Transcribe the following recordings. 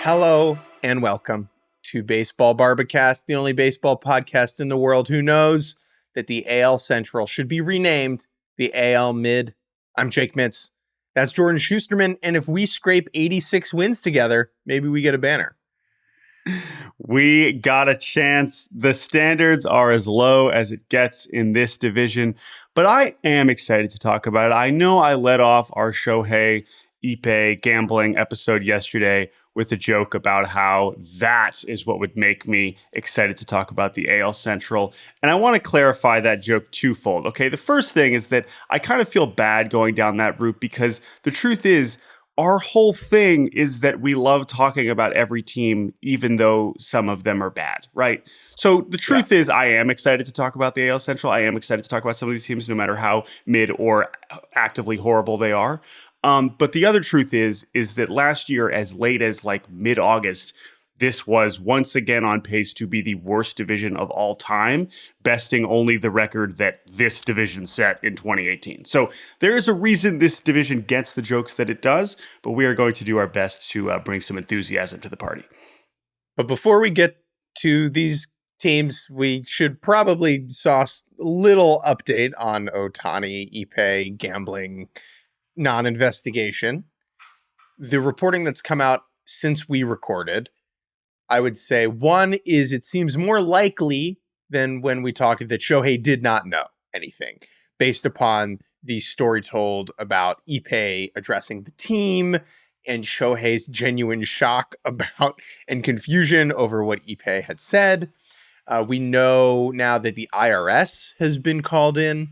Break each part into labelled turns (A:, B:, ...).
A: Hello and welcome to Baseball Barbacast, the only baseball podcast in the world who knows that the AL Central should be renamed the AL Mid. I'm Jake Mintz. That's Jordan Shusterman. And if we scrape 86 wins together, maybe we get a banner.
B: We got a chance. The standards are as low as it gets in this division, but I am excited to talk about it. I know I led off our Shohei Ippei gambling episode yesterday with a joke about how that is what would make me excited to talk about the AL Central. And I want to clarify that joke twofold. Okay, the first thing is that I kind of feel bad going down that route because the truth is, our whole thing is that we love talking about every team, even though some of them are bad, right? So the truth is, I am excited to talk about the AL Central. I am excited to talk about some of these teams, no matter how mid or actively horrible they are. But the other truth is that last year, as late as like mid-August, this was once again on pace to be the worst division of all time, besting only the record that this division set in 2018. So there is a reason this division gets the jokes that it does, but we are going to do our best to bring some enthusiasm to the party.
A: But before we get to these teams, we should probably sauce a little update on Ohtani, Ippei, gambling, non-investigation. The reporting that's come out since we recorded, I would say one is it seems more likely than when we talked that Shohei did not know anything based upon the story told about Ippei addressing the team and Shohei's genuine shock about and confusion over what Ippei had said. We know now that the IRS has been called in,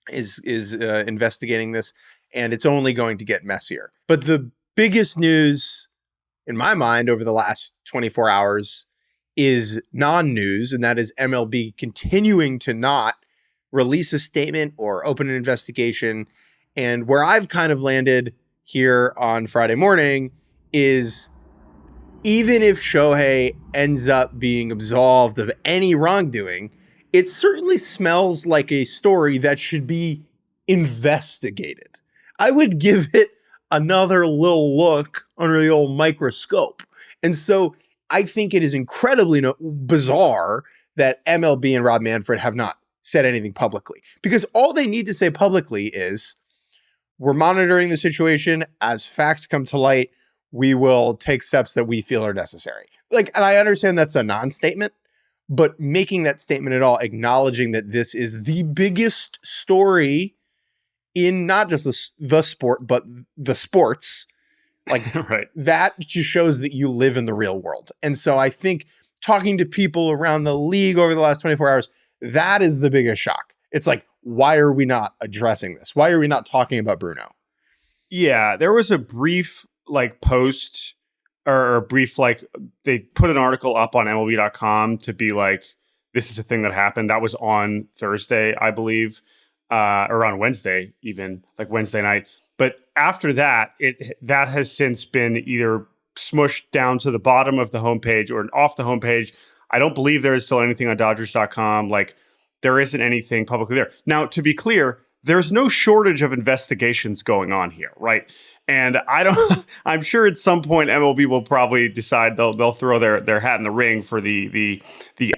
A: is investigating this, and it's only going to get messier. But the biggest news in my mind over the last 24 hours is non-news, and that is MLB continuing to not release a statement or open an investigation. And where I've kind of landed here on Friday morning is even if Shohei ends up being absolved of any wrongdoing, it certainly smells like a story that should be investigated. I would give it another little look under the old microscope. And so I think it is incredibly bizarre that MLB and Rob Manfred have not said anything publicly, because all they need to say publicly is, we're monitoring the situation. As facts come to light, we will take steps that we feel are necessary. And I understand that's a non-statement, but making that statement at all, acknowledging that this is the biggest story in not just the sport, but the sports,
B: Right.
A: That just shows that you live in the real world. And so I think talking to people around the league over the last 24 hours, that is the biggest shock. It's like, why are we not addressing this? Why are we not talking about Bruno?
B: Yeah, there was a brief post or a brief they put an article up on MLB.com to be like, this is a thing that happened. That was on Thursday, I believe. Or on Wednesday, even Wednesday night. But after that, that has since been either smushed down to the bottom of the homepage or off the homepage. I don't believe there is still anything on Dodgers.com. There isn't anything publicly there. Now, to be clear, there's no shortage of investigations going on here, right? And I'm sure at some point MLB will probably decide they'll throw their hat in the ring for the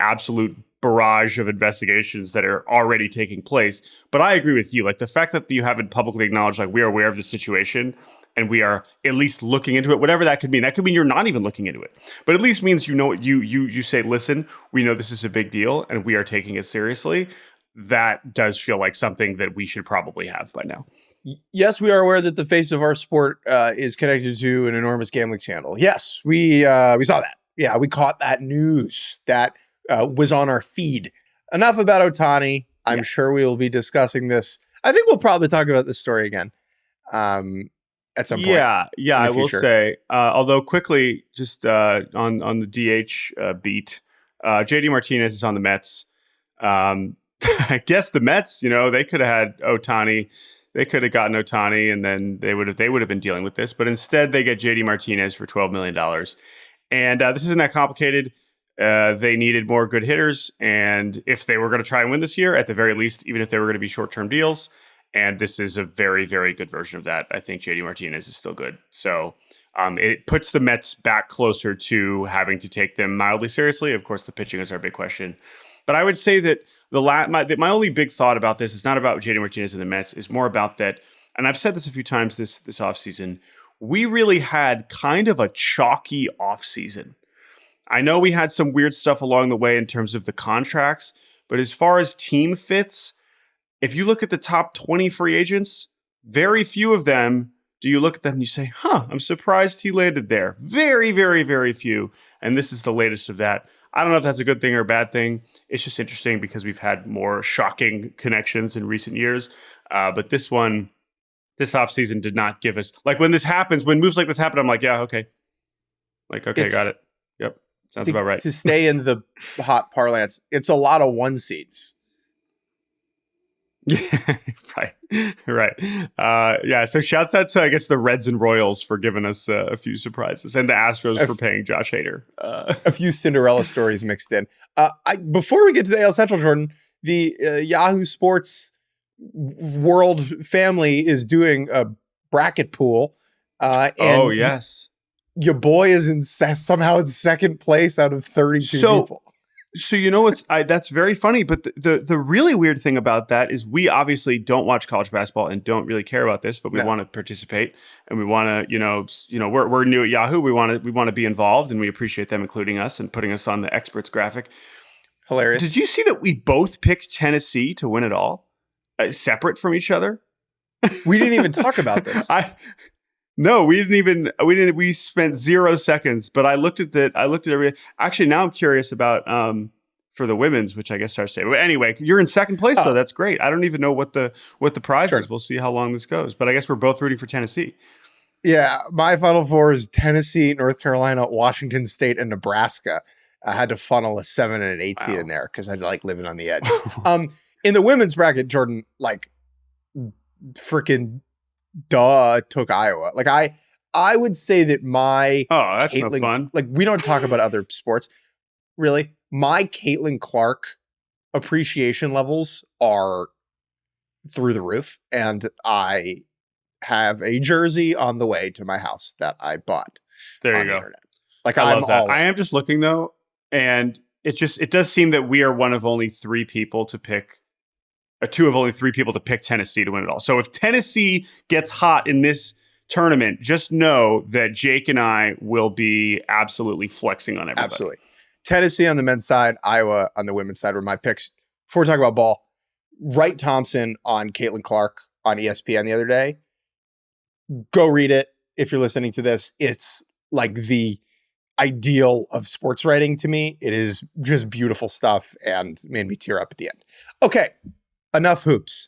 B: absolute barrage of investigations that are already taking place. But I agree with you. The fact that you haven't publicly acknowledged, we are aware of the situation and we are at least looking into it, whatever that could mean. That could mean you're not even looking into it, but at least means, you say, listen, we know this is a big deal and we are taking it seriously. That does feel like something that we should probably have by now.
A: Yes, we are aware that the face of our sport is connected to an enormous gambling scandal. Yes, we saw that. Yeah, we caught that news. That was on our feed. Enough about Ohtani. I'm sure we will be discussing this. I think we'll probably talk about this story again at some point.
B: Yeah, I will say. Although quickly, just on the DH beat, JD Martinez is on the Mets. I guess the Mets, they could have had Ohtani. They could have gotten Ohtani, and then they would have been dealing with this. But instead, they get JD Martinez for $12 million. And this isn't that complicated. They needed more good hitters, and if they were going to try and win this year, at the very least, even if they were going to be short-term deals, and this is a very, very good version of that. I think JD Martinez is still good. So It puts the Mets back closer to having to take them mildly seriously. Of course, the pitching is our big question. But I would say that my only big thought about this is not about JD Martinez and the Mets. It's more about that, and I've said this a few times this offseason, we really had kind of a chalky offseason. I know we had some weird stuff along the way in terms of the contracts, but as far as team fits, if you look at the top 20 free agents, very few of them do you look at them and you say, I'm surprised he landed there. Very, very, very few. And this is the latest of that. I don't know if that's a good thing or a bad thing. It's just interesting because we've had more shocking connections in recent years. But this offseason did not give us, like when this happens, when moves like this happen, I'm like, yeah, okay. Like, okay, got it. Yep. Sounds about right.
A: To stay in the hot parlance, it's a lot of one seeds.
B: Yeah, right. Yeah, so shouts out to, I guess, the Reds and Royals for giving us a few surprises, and the Astros for paying Josh Hader.
A: A few Cinderella stories mixed in. Before we get to the AL Central, Jordan, the Yahoo Sports world family is doing a bracket pool.
B: And yes.
A: Your boy is somehow in second place out of 32 people.
B: So you know what's that's very funny, but the really weird thing about that is we obviously don't watch college basketball and don't really care about this, but we want to participate and we want to we're new at Yahoo. We want to be involved, and we appreciate them including us and putting us on the experts graphic.
A: Hilarious.
B: Did you see that we both picked Tennessee to win it all, separate from each other?
A: We didn't even talk about this.
B: No, we didn't. We spent 0 seconds, but I looked at everything. Actually, now I'm curious about for the women's, which I guess starts today. But anyway, you're in second place, so that's great. I don't even know what the prize is. We'll see how long this goes. But I guess we're both rooting for Tennessee.
A: Yeah, my Final Four is Tennessee, North Carolina, Washington State, and Nebraska. I had to funnel a 7 and an 8 seed in there because I like living on the edge. In the women's bracket, Jordan, like freaking took Iowa. Like I would say that my
B: that's no fun.
A: Like we don't talk about other sports. Really, my Caitlin Clark appreciation levels are through the roof, and I have a jersey on the way to my house that I bought.
B: There you go.
A: The internet. Like I love that.
B: I am just looking though, and it does seem that we are one of only 3 people to pick. Two of only 3 people to pick Tennessee to win it all. So if Tennessee gets hot in this tournament, just know that Jake and I will be absolutely flexing on everybody.
A: Absolutely. Tennessee on the men's side, Iowa on the women's side were my picks. Before we talk about ball, Wright Thompson on Caitlin Clark on ESPN the other day. Go read it if you're listening to this. It's like the ideal of sports writing to me. It is just beautiful stuff and made me tear up at the end. Okay. Enough hoops.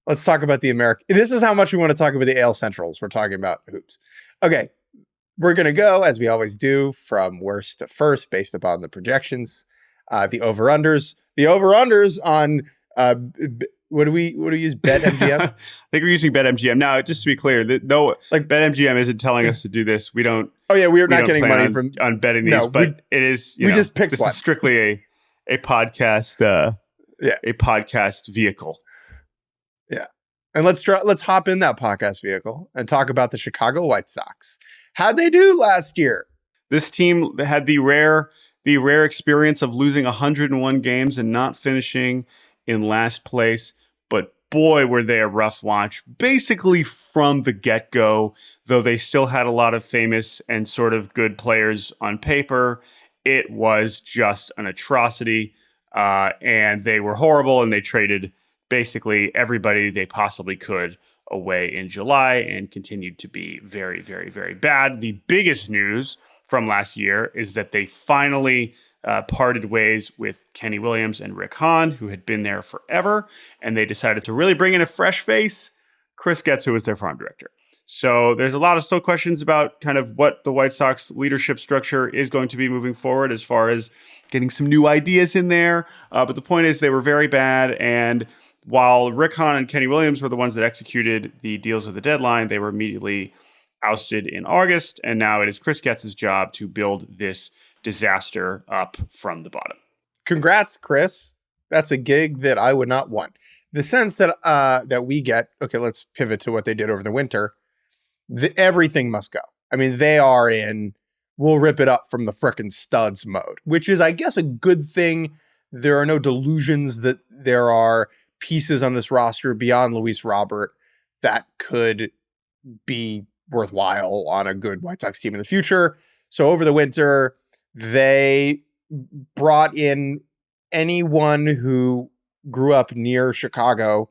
A: Let's talk about the American. This is how much we want to talk about the AL Centrals. We're talking about hoops. Okay. We're going to go, as we always do, from worst to first based upon the projections. The over-unders. The over-unders on, what do we use? BetMGM?
B: I think we're using BetMGM. Now, just to be clear, BetMGM isn't telling us to do this. We don't.
A: Oh, yeah. We're not getting money
B: on betting these, but it is.
A: We just picked
B: this
A: one.
B: Is strictly a podcast. A podcast vehicle.
A: Yeah. And let's hop in that podcast vehicle and talk about the Chicago White Sox. How'd they do last year?
B: This team had the rare experience of losing 101 games and not finishing in last place. But boy, were they a rough watch, basically from the get-go, though they still had a lot of famous and sort of good players on paper. It was just an atrocity. And they were horrible, and they traded basically everybody they possibly could away in July and continued to be very, very, very bad. The biggest news from last year is that they finally parted ways with Kenny Williams and Rick Hahn, who had been there forever, and they decided to really bring in a fresh face, Chris Getz, who was their farm director. So there's a lot of still questions about kind of what the White Sox leadership structure is going to be moving forward as far as getting some new ideas in there. But the point is they were very bad. And while Rick Hahn and Kenny Williams were the ones that executed the deals at the deadline, they were immediately ousted in August. And now it is Chris Getz's job to build this disaster up from the bottom.
A: Congrats, Chris. That's a gig that I would not want. The sense that that we get, okay, let's pivot to what they did over the winter. Everything must go. I mean, they are in we'll rip it up from the frickin' studs mode, which is, I guess, a good thing. There are no delusions that there are pieces on this roster beyond Luis Robert that could be worthwhile on a good White Sox team in the future. So over the winter, they brought in anyone who grew up near Chicago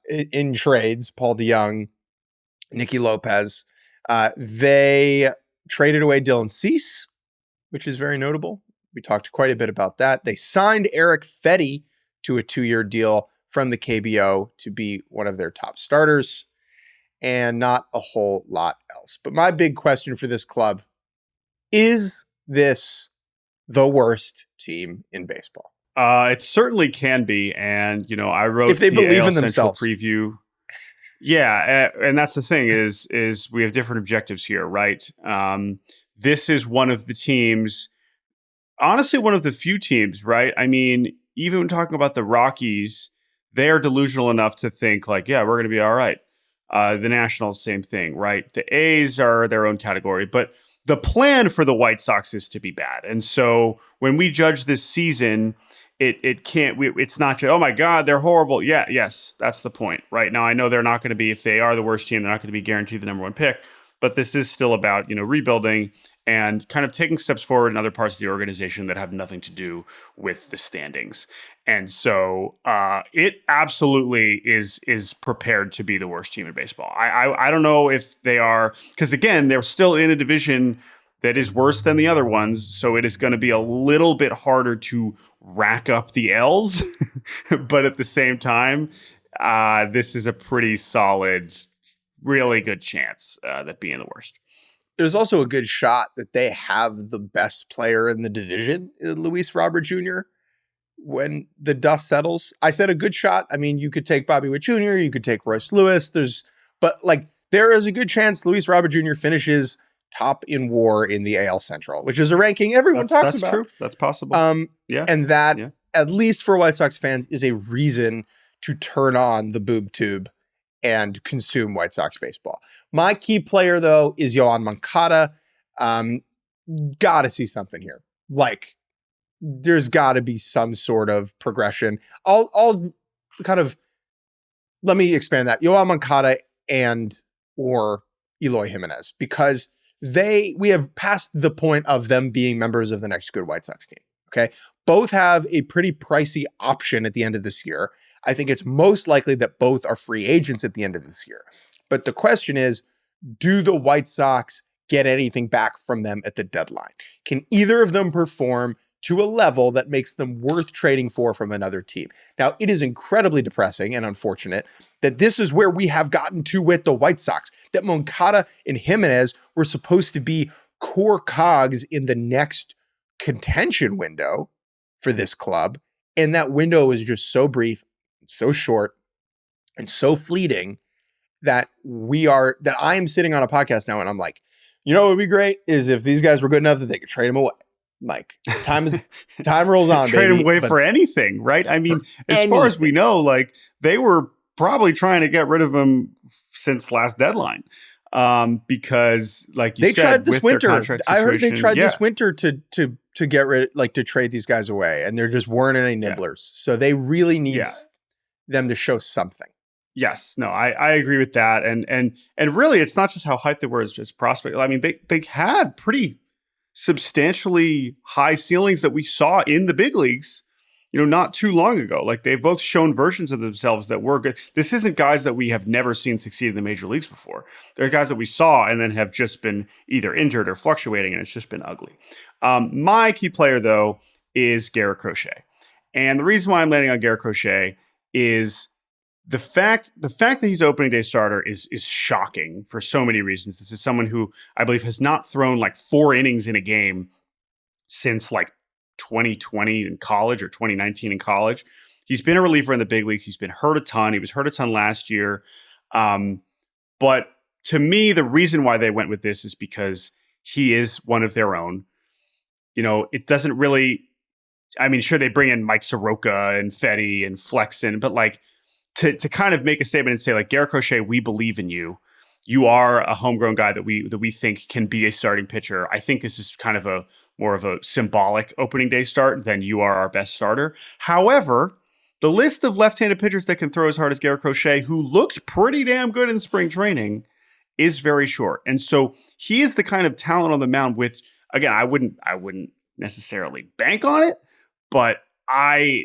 A: in trades, Paul DeYoung, Nicky Lopez. They traded away Dylan Cease, which is very notable. We talked quite a bit about that. They signed Eric Fetty to a 2-year deal from the KBO to be one of their top starters, and not a whole lot else. But my big question for this club, is this the worst team in baseball?
B: It certainly can be. And, I wrote
A: if they
B: the
A: believe
B: AL
A: in
B: Central
A: themselves.
B: preview. Yeah. And that's the thing is we have different objectives here, right? This is one of the teams, honestly, one of the few teams, right? I mean, even when talking about the Rockies, they are delusional enough to think like, yeah, we're going to be all right. The Nationals, same thing, right? The A's are their own category, but the plan for the White Sox is to be bad. And so when we judge this season, it's not just, oh my God, they're horrible. Yeah, yes, that's the point. Right now, I know they're not going to be, if they are the worst team, they're not going to be guaranteed the number one pick. But this is still about, rebuilding and kind of taking steps forward in other parts of the organization that have nothing to do with the standings. And so it absolutely is prepared to be the worst team in baseball. I don't know if they are, because again, they're still in a division that is worse than the other ones. So it is going to be a little bit harder to rack up the L's. But at the same time, this is a pretty solid, really good chance that being the worst.
A: There's also a good shot that they have the best player in the division, Luis Robert Jr., when the dust settles. I said a good shot. I mean, you could take Bobby Witt Jr., you could take Royce Lewis. But there is a good chance Luis Robert Jr. finishes top in WAR in the AL Central, which is a ranking everyone talks about.
B: That's true. That's possible.
A: And that, at least for White Sox fans, is a reason to turn on the boob tube and consume White Sox baseball. My key player, though, is Yoan Moncada. Got to see something here. There's got to be some sort of progression. I'll kind of, let me expand that. Yoan Moncada or Eloy Jimenez, because we have passed the point of them being members of the next good White Sox team. Okay. Both have a pretty pricey option at the end of this year. I think it's most likely that both are free agents at the end of this year. But the question is, do the White Sox get anything back from them at the deadline? Can either of them perform to a level that makes them worth trading for from another team? Now, it is incredibly depressing and unfortunate that this is where we have gotten to with the White Sox, that Moncada and Jimenez were supposed to be core cogs in the next contention window for this club. And that window is just so brief, so short, and so fleeting that I am sitting on a podcast now and I'm like, what would be great is if these guys were good enough that they could trade them away. Time rolls on,
B: trade
A: baby.
B: Them away for anything, right? I mean, as far as we know, they were probably trying to get rid of him since last deadline. Because they
A: tried this winter. I heard they tried this winter to get rid, to trade these guys away, and there just weren't any nibblers. So they really need them to show something.
B: Yes, no, I agree with that, and really, it's not just how hyped they were as prospects. I mean, they had pretty substantially high ceilings that we saw in the big leagues, not too long ago. They've both shown versions of themselves that were good. This isn't guys that we have never seen succeed in the major leagues before. They're guys that we saw and then have just been either injured or fluctuating, and it's just been ugly. My key player, though, is Garrett Crochet. And the reason why I'm landing on Garrett Crochet is the fact that he's opening day starter is shocking for so many reasons. This is someone who I believe has not thrown 4 innings in a game since 2020 in college or 2019 in college. He's been a reliever in the big leagues. He's been hurt a ton. He was hurt a ton last year. But to me, the reason why they went with this is because he is one of their own. It doesn't really, sure, they bring in Mike Soroka and Fetty and Flexen, but to kind of make a statement and say, Garrett Crochet, we believe in you. you are a homegrown guy that we think can be a starting pitcher. I think this is kind of a more of a symbolic opening day start than you are our best starter. However, the list of left-handed pitchers that can throw as hard as Garrett Crochet, who looked pretty damn good in spring training, is very short. And so he is the kind of talent on the mound with, again, I wouldn't necessarily bank on it, but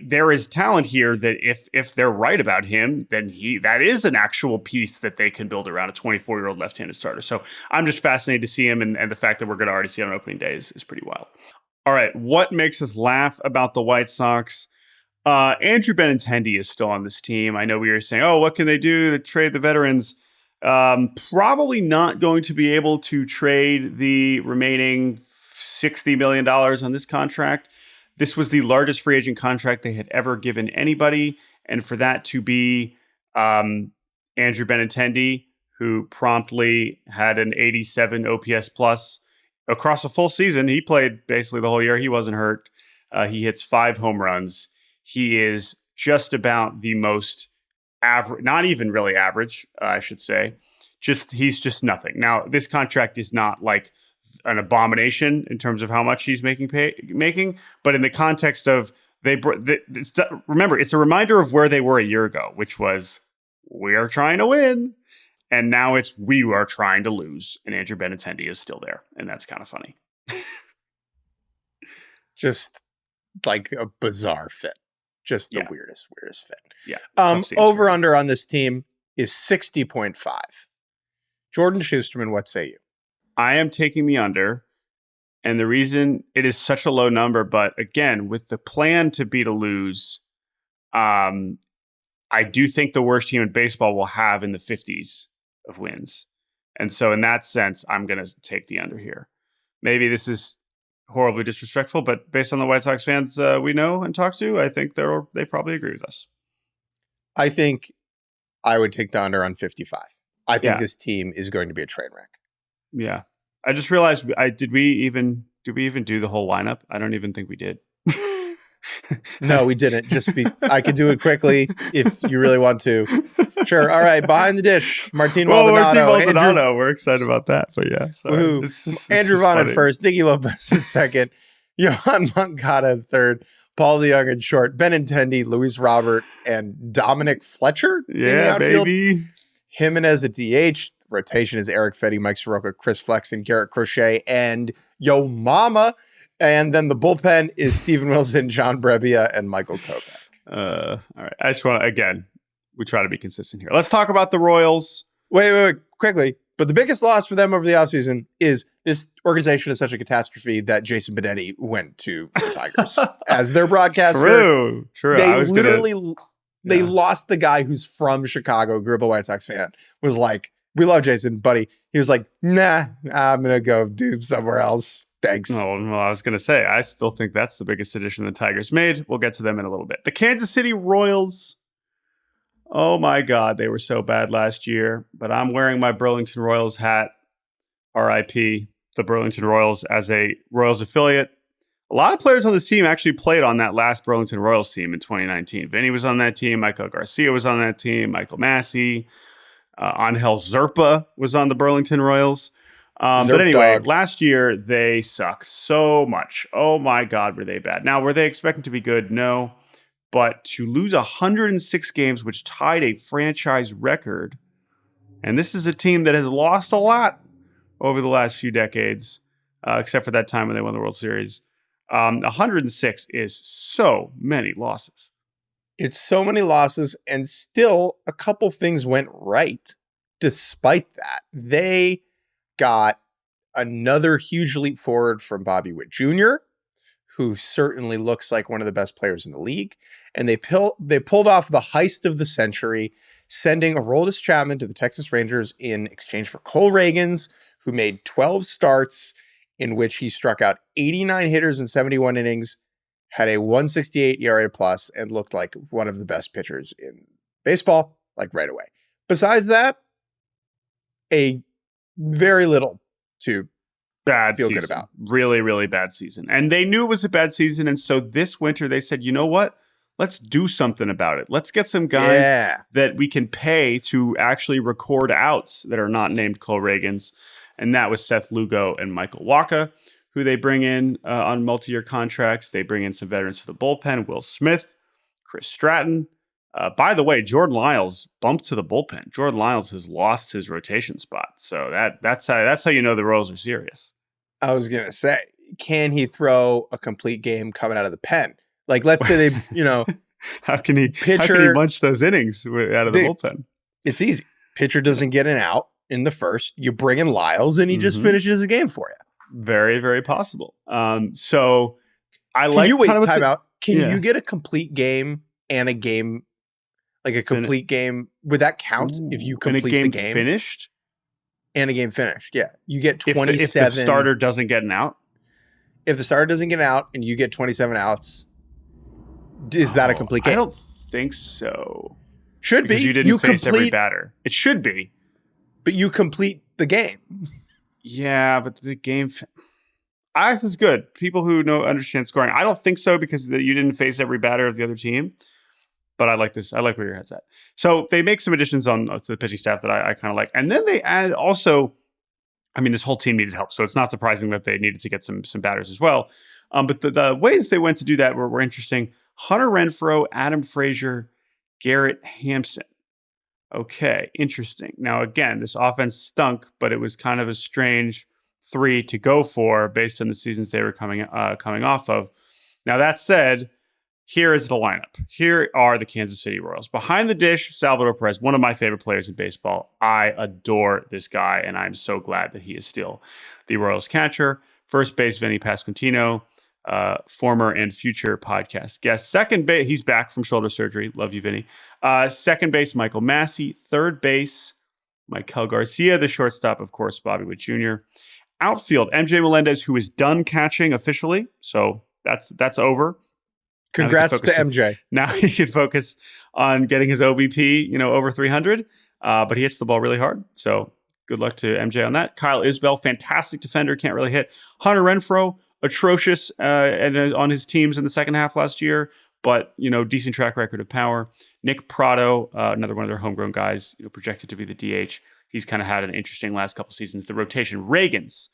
B: there is talent here that if they're right about him, then that is an actual piece that they can build around a 24-year-old left-handed starter. So I'm just fascinated to see him, and the fact that we're going to already see him on opening day is pretty wild. All right, what makes us laugh about the White Sox? Andrew Benintendi is still on this team. I know we were saying, oh, what can they do to trade the veterans? Probably not going to be able to trade the remaining $60 million on this contract. This was the largest free agent contract they had ever given anybody. And for that to be Andrew Benintendi, who promptly had an 87 OPS plus across a full season. He played basically the whole year. He wasn't hurt. He hits 5 home runs. He is just about the most average, not even really average, I should say. He's just nothing. Now, this contract is not like an abomination in terms of how much he's making, but in the context of remember, it's a reminder of where they were a year ago, which was we are trying to win, and now it's we are trying to lose, and Andrew Benintendi is still there, and that's kind of funny.
A: Just like a bizarre fit, just the weirdest fit.
B: Yeah.
A: Over under on this team is 60.5. Jordan Shusterman, what say you?
B: I am taking the under, and the reason it is such a low number, but again, with the plan to be to lose, I do think the worst team in baseball will have in the 50s of wins. And so in that sense, I'm going to take the under here. Maybe this is horribly disrespectful, but based on the White Sox fans we know and talk to, I think they probably agree with us.
A: I think I would take the under on 55. I think this team is going to be a train wreck.
B: Yeah. I just realized did we even do the whole lineup? I don't even think we did.
A: No, we didn't. I could do it quickly if you really want to. Sure. All right. Behind the dish, Martin Maldonado.
B: We're excited about that. But yeah.
A: Andrew Vaughn at first, Nicky Lopez at second, Yohan Moncada at third, Paul DeJong at short, Benintendi, Luis Robert, and Dominic Fletcher.
B: Yeah, baby.
A: Jimenez at DH. Rotation is Eric Fetty, Mike Soroka, Chris Flexen, Garrett Crochet, and Yo Mama. And then the bullpen is Steven Wilson, John Brebbia, and Michael Kopech.
B: All right. I just want to, again, we try to be consistent here. Let's talk about the Royals.
A: Wait, quickly. But the biggest loss for them over the offseason is this organization is such a catastrophe that Jason Benetti went to the Tigers as their broadcaster.
B: True.
A: They lost the guy who's from Chicago, grew up a White Sox fan, was like, we love Jason, buddy. He was like, nah, I'm going to go do somewhere else. Thanks.
B: Well, I was going to say, I still think that's the biggest addition the Tigers made. We'll get to them in a little bit. The Kansas City Royals. Oh my God, they were so bad last year. But I'm wearing my Burlington Royals hat. RIP, the Burlington Royals as a Royals affiliate. A lot of players on this team actually played on that last Burlington Royals team in 2019. Vinny was on that team. Michael Garcia was on that team. Michael Massey. Angel Zerpa was on the Burlington Royals. But anyway, last year they sucked so much. Oh my God, were they bad. Now, were they expecting to be good? No. But to lose 106 games, which tied a franchise record, and this is a team that has lost a lot over the last few decades, except for that time when they won the World Series. 106 is so many losses.
A: It's so many losses, and still a couple things went right despite that. They got another huge leap forward from Bobby Witt Jr., who certainly looks like one of the best players in the league. And they pulled off the heist of the century, sending Aroldis Chapman to the Texas Rangers in exchange for Cole Reagans, who made 12 starts in which he struck out 89 hitters in 71 innings, had a 168 ERA plus, and looked like one of the best pitchers in baseball, like right away. Besides that, a very little to feel good about.
B: Really, really bad season. And they knew it was a bad season. And so this winter they said, you know what? let's do something about it. Let's get some guys that we can pay to actually record outs that are not named Cole Reagans. And that was Seth Lugo and Michael Wacha, who they bring in on multi-year contracts. They bring in some veterans for the bullpen, Will Smith, Chris Stratton. By the way, Jordan Lyles bumped to the bullpen. Jordan Lyles has lost his rotation spot. So that's how you know the Royals are serious.
A: I was going to say, can he throw a complete game coming out of the pen? Like, let's say they,
B: how can he munch those innings out of the bullpen?
A: It's easy. Pitcher doesn't get an out in the first. You bring in Lyles and he just finishes the game for you.
B: Very, very possible. So I
A: like. Can you wait time out? Can you get a complete game and a game, like a complete game? Would that count if you complete the game
B: finished?
A: And a game finished, yeah. You get 27.
B: If the starter doesn't get an out?
A: If the starter doesn't get an out and you get 27 outs, is that a complete game?
B: I don't think so.
A: Should
B: because
A: be.
B: You didn't face every batter. It should be.
A: But you complete the game.
B: Yeah, but the game... This is good. People who understand scoring. I don't think so because you didn't face every batter of the other team. But I like this. I like where your head's at. So they make some additions to the pitching staff that I kind of like. And then they add also, this whole team needed help. So it's not surprising that they needed to get some batters as well. But the ways they went to do that were interesting. Hunter Renfroe, Adam Frazier, Garrett Hampson. Okay, interesting. Now, again, this offense stunk, but it was kind of a strange 3 to go for based on the seasons they were coming off of. Now, that said, here is the lineup. Here are the Kansas City Royals. Behind the dish, Salvador Perez, one of my favorite players in baseball. I adore this guy, and I'm so glad that he is still the Royals catcher. First base, Vinny Pasquantino, former and future podcast guest. Second base, he's back from shoulder surgery. Love you, Vinny. Second base, Michael Massey. Third base, Maikel Garcia. The shortstop, of course, Bobby Witt Jr. Outfield, MJ Melendez, who is done catching officially. So that's over.
A: Congrats to MJ.
B: Now he can focus on getting his OBP, over 300. But he hits the ball really hard. So good luck to MJ on that. Kyle Isbell, fantastic defender, can't really hit. Hunter Renfroe, atrocious on his teams in the second half last year, but decent track record of power. Nick Pratto, another one of their homegrown guys, projected to be the DH. He's kind of had an interesting last couple seasons. The rotation, Reagans,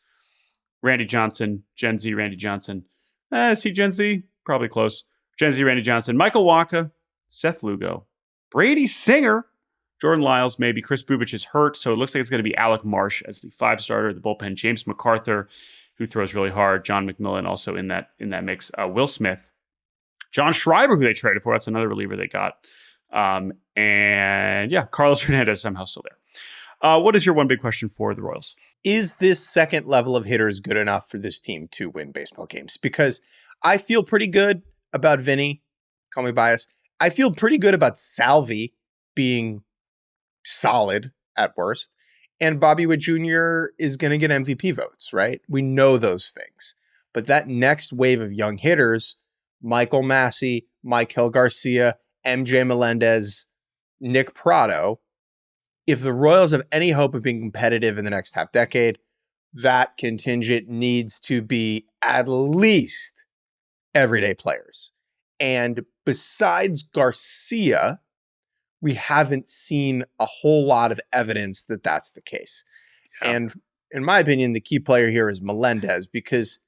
B: Randy Johnson, Gen Z Randy Johnson. Is he Gen Z? Probably close. Gen Z Randy Johnson, Michael Wacha, Seth Lugo, Brady Singer, Jordan Lyles, maybe. Chris Bubich is hurt, so it looks like it's going to be Alec Marsh as the 5 starter, the bullpen. James MacArthur, who throws really hard. John McMillan also in that mix. Will Smith, John Schreiber, who they traded for. That's another reliever they got. And yeah, Carlos Hernandez somehow still there. What is your one big question for the Royals?
A: Is this second level of hitters good enough for this team to win baseball games? Because I feel pretty good about Vinny. Call me biased. I feel pretty good about Salvi being solid at worst. And Bobby Witt Jr. is going to get MVP votes, right? We know those things. But that next wave of young hitters, Michael Massey, Maikel Garcia, MJ Melendez, Nick Pratto, if the Royals have any hope of being competitive in the next half decade, that contingent needs to be at least everyday players. And besides Garcia, we haven't seen a whole lot of evidence that that's the case. Yeah. And in my opinion, the key player here is Melendez, because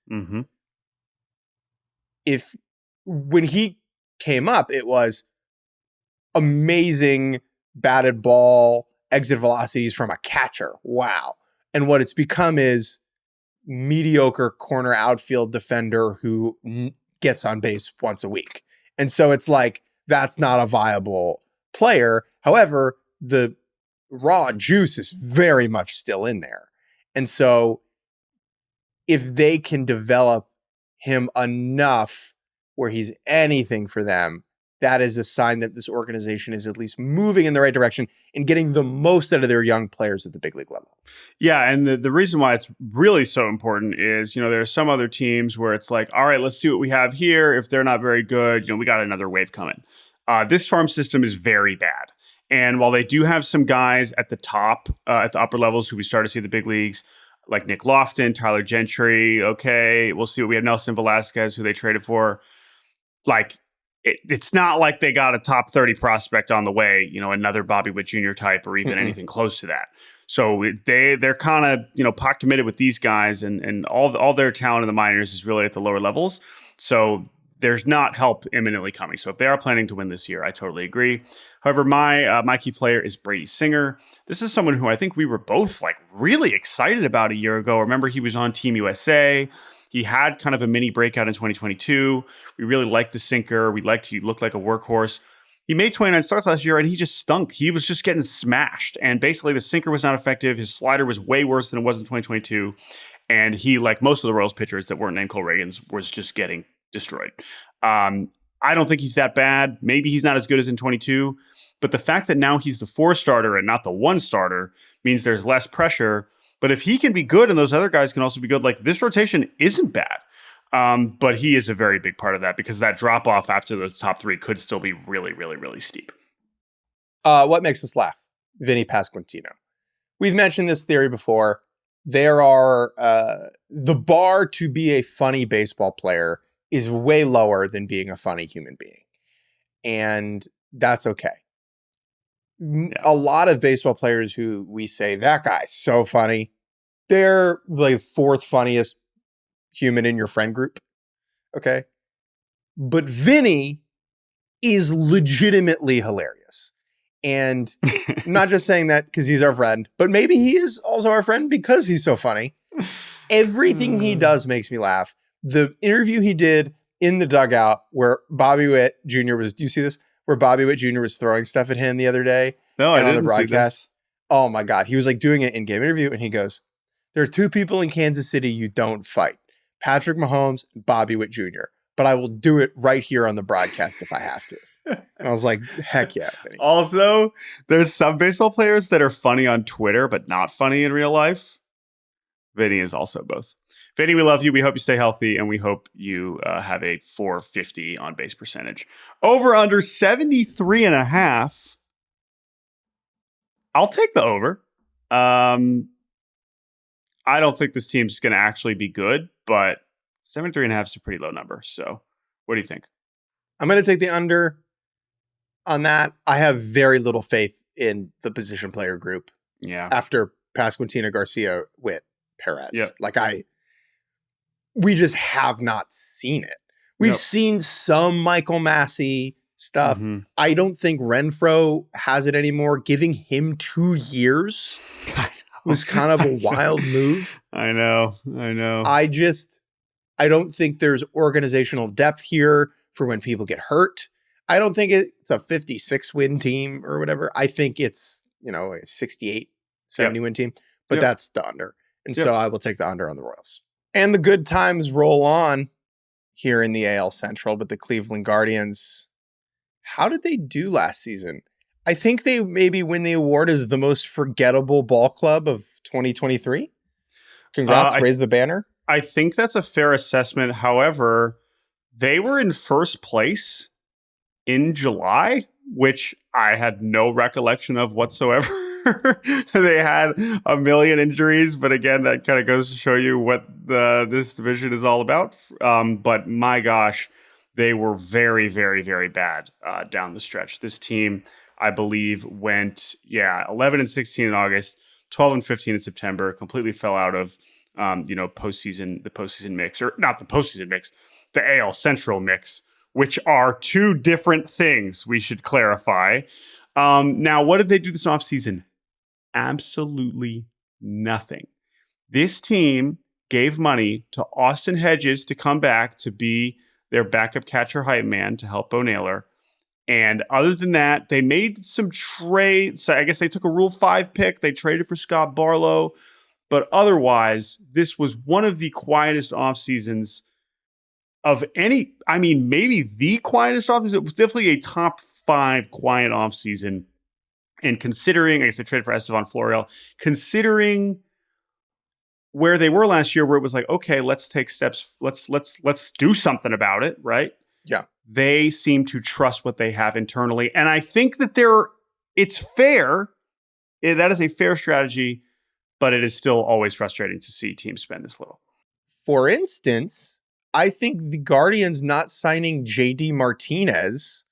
A: when he came up, it was amazing batted ball, exit velocities from a catcher. Wow. And what it's become is mediocre corner outfield defender who gets on base once a week. And so it's like, that's not a viable player. However, the raw juice is very much still in there. And so if they can develop him enough where he's anything for them, that is a sign that this organization is at least moving in the right direction and getting the most out of their young players at the big league level.
B: Yeah, and the reason why it's really so important is, there are some other teams where it's like, all right, let's see what we have here. If they're not very good, we got another wave coming. This farm system is very bad. And while they do have some guys at the top, at the upper levels who we start to see the big leagues, like Nick Lofton, Tyler Gentry, okay, we'll see what we have. Nelson Velasquez, who they traded for. Like, it's not like they got a top 30 prospect on the way, another Bobby Witt Jr. type or even anything close to that. So they're kind of, pot committed with these guys, and all their talent in the minors is really at the lower levels. So there's not help imminently coming. So if they are planning to win this year, I totally agree. However, my key player is Brady Singer. This is someone who I think we were both really excited about a year ago. Remember, he was on Team USA. He had kind of a mini breakout in 2022. We really liked the sinker. We liked he looked like a workhorse. He made 29 starts last year, and he just stunk. He was just getting smashed. And basically, the sinker was not effective. His slider was way worse than it was in 2022. And he, like most of the Royals pitchers that weren't named Cole Reagans, was just getting destroyed. I don't think he's that bad. Maybe he's not as good as in 22. But the fact that now he's the 4 starter and not the 1 starter means there's less pressure. But if he can be good and those other guys can also be good, this rotation isn't bad. But he is a very big part of that because that drop off after the top 3 could still be really, really, really steep.
A: What makes us laugh? Vinny Pasquantino. We've mentioned this theory before. There are the bar to be a funny baseball player is way lower than being a funny human being. And that's okay. Yeah. A lot of baseball players who we say, that guy's so funny, they're the 4th funniest human in your friend group. Okay. But Vinny is legitimately hilarious. And I'm not just saying that because he's our friend, but maybe he is also our friend because he's so funny. Everything he does makes me laugh. The interview he did in the dugout where Bobby Witt Jr. was, do you see this? Where Bobby Witt Jr. was throwing stuff at him the other day.
B: No, I didn't
A: on the broadcast.
B: See this.
A: Oh my God. He was doing an in-game interview and he goes, there are 2 people in Kansas City you don't fight. Patrick Mahomes and Bobby Witt Jr. But I will do it right here on the broadcast if I have to. And I was like, heck yeah. Vinny.
B: Also, there's some baseball players that are funny on Twitter, but not funny in real life. Vinny is also both. Vinny, we love you. We hope you stay healthy, and we hope you have a 450 on base percentage. Over under 73.5. I'll take the over. I don't think this team's going to actually be good, but 73.5 is a pretty low number. So what do you think?
A: I'm going to take the under on that. I have very little faith in the position player group.
B: Yeah.
A: After Pasquantino, Garcia, Witt, Perez.
B: Yep.
A: We just have not seen it. We've seen some Michael Massey stuff. Mm-hmm. I don't think Renfroe has it anymore. Giving him 2 years was kind of a wild move.
B: I know.
A: I don't think there's organizational depth here for when people get hurt. I don't think it's a 56 win team or whatever. I think it's, a 68, 70 win team, but that's the under. And so I will take the under on the Royals. And the good times roll on here in the AL Central, but the Cleveland Guardians, how did they do last season? I think they maybe win the award as the most forgettable ball club of 2023. Congrats, raise the banner.
B: I think that's a fair assessment. However, they were in first place in July, which I had no recollection of whatsoever. They had a million injuries, but again, that kind of goes to show you what this division is all about. But my gosh, they were very, very, very bad down the stretch. This team, I believe, went 11-16 in August, 12-15 in September. Completely fell out of the postseason mix, or not the postseason mix, the AL Central mix, which are 2 different things. We should clarify. Now, what did they do this offseason? Absolutely nothing. This team gave money to Austin Hedges to come back to be their backup catcher hype man to help Bo Naylor. And other than that, they made some trades. So I guess they took a Rule 5 pick. They traded for Scott Barlow. But otherwise, this was one of the quietest off seasons of any. I mean, maybe the quietest off season. It was definitely a top 5 quiet off season. And considering, I guess they traded for Estevan Florial, considering where they were last year, where it was like, okay, let's take steps, let's do something about it, right?
A: Yeah.
B: They seem to trust what they have internally. And I think that it's fair. That is a fair strategy, but it is still always frustrating to see teams spend this little.
A: For instance, I think the Guardians not signing JD Martinez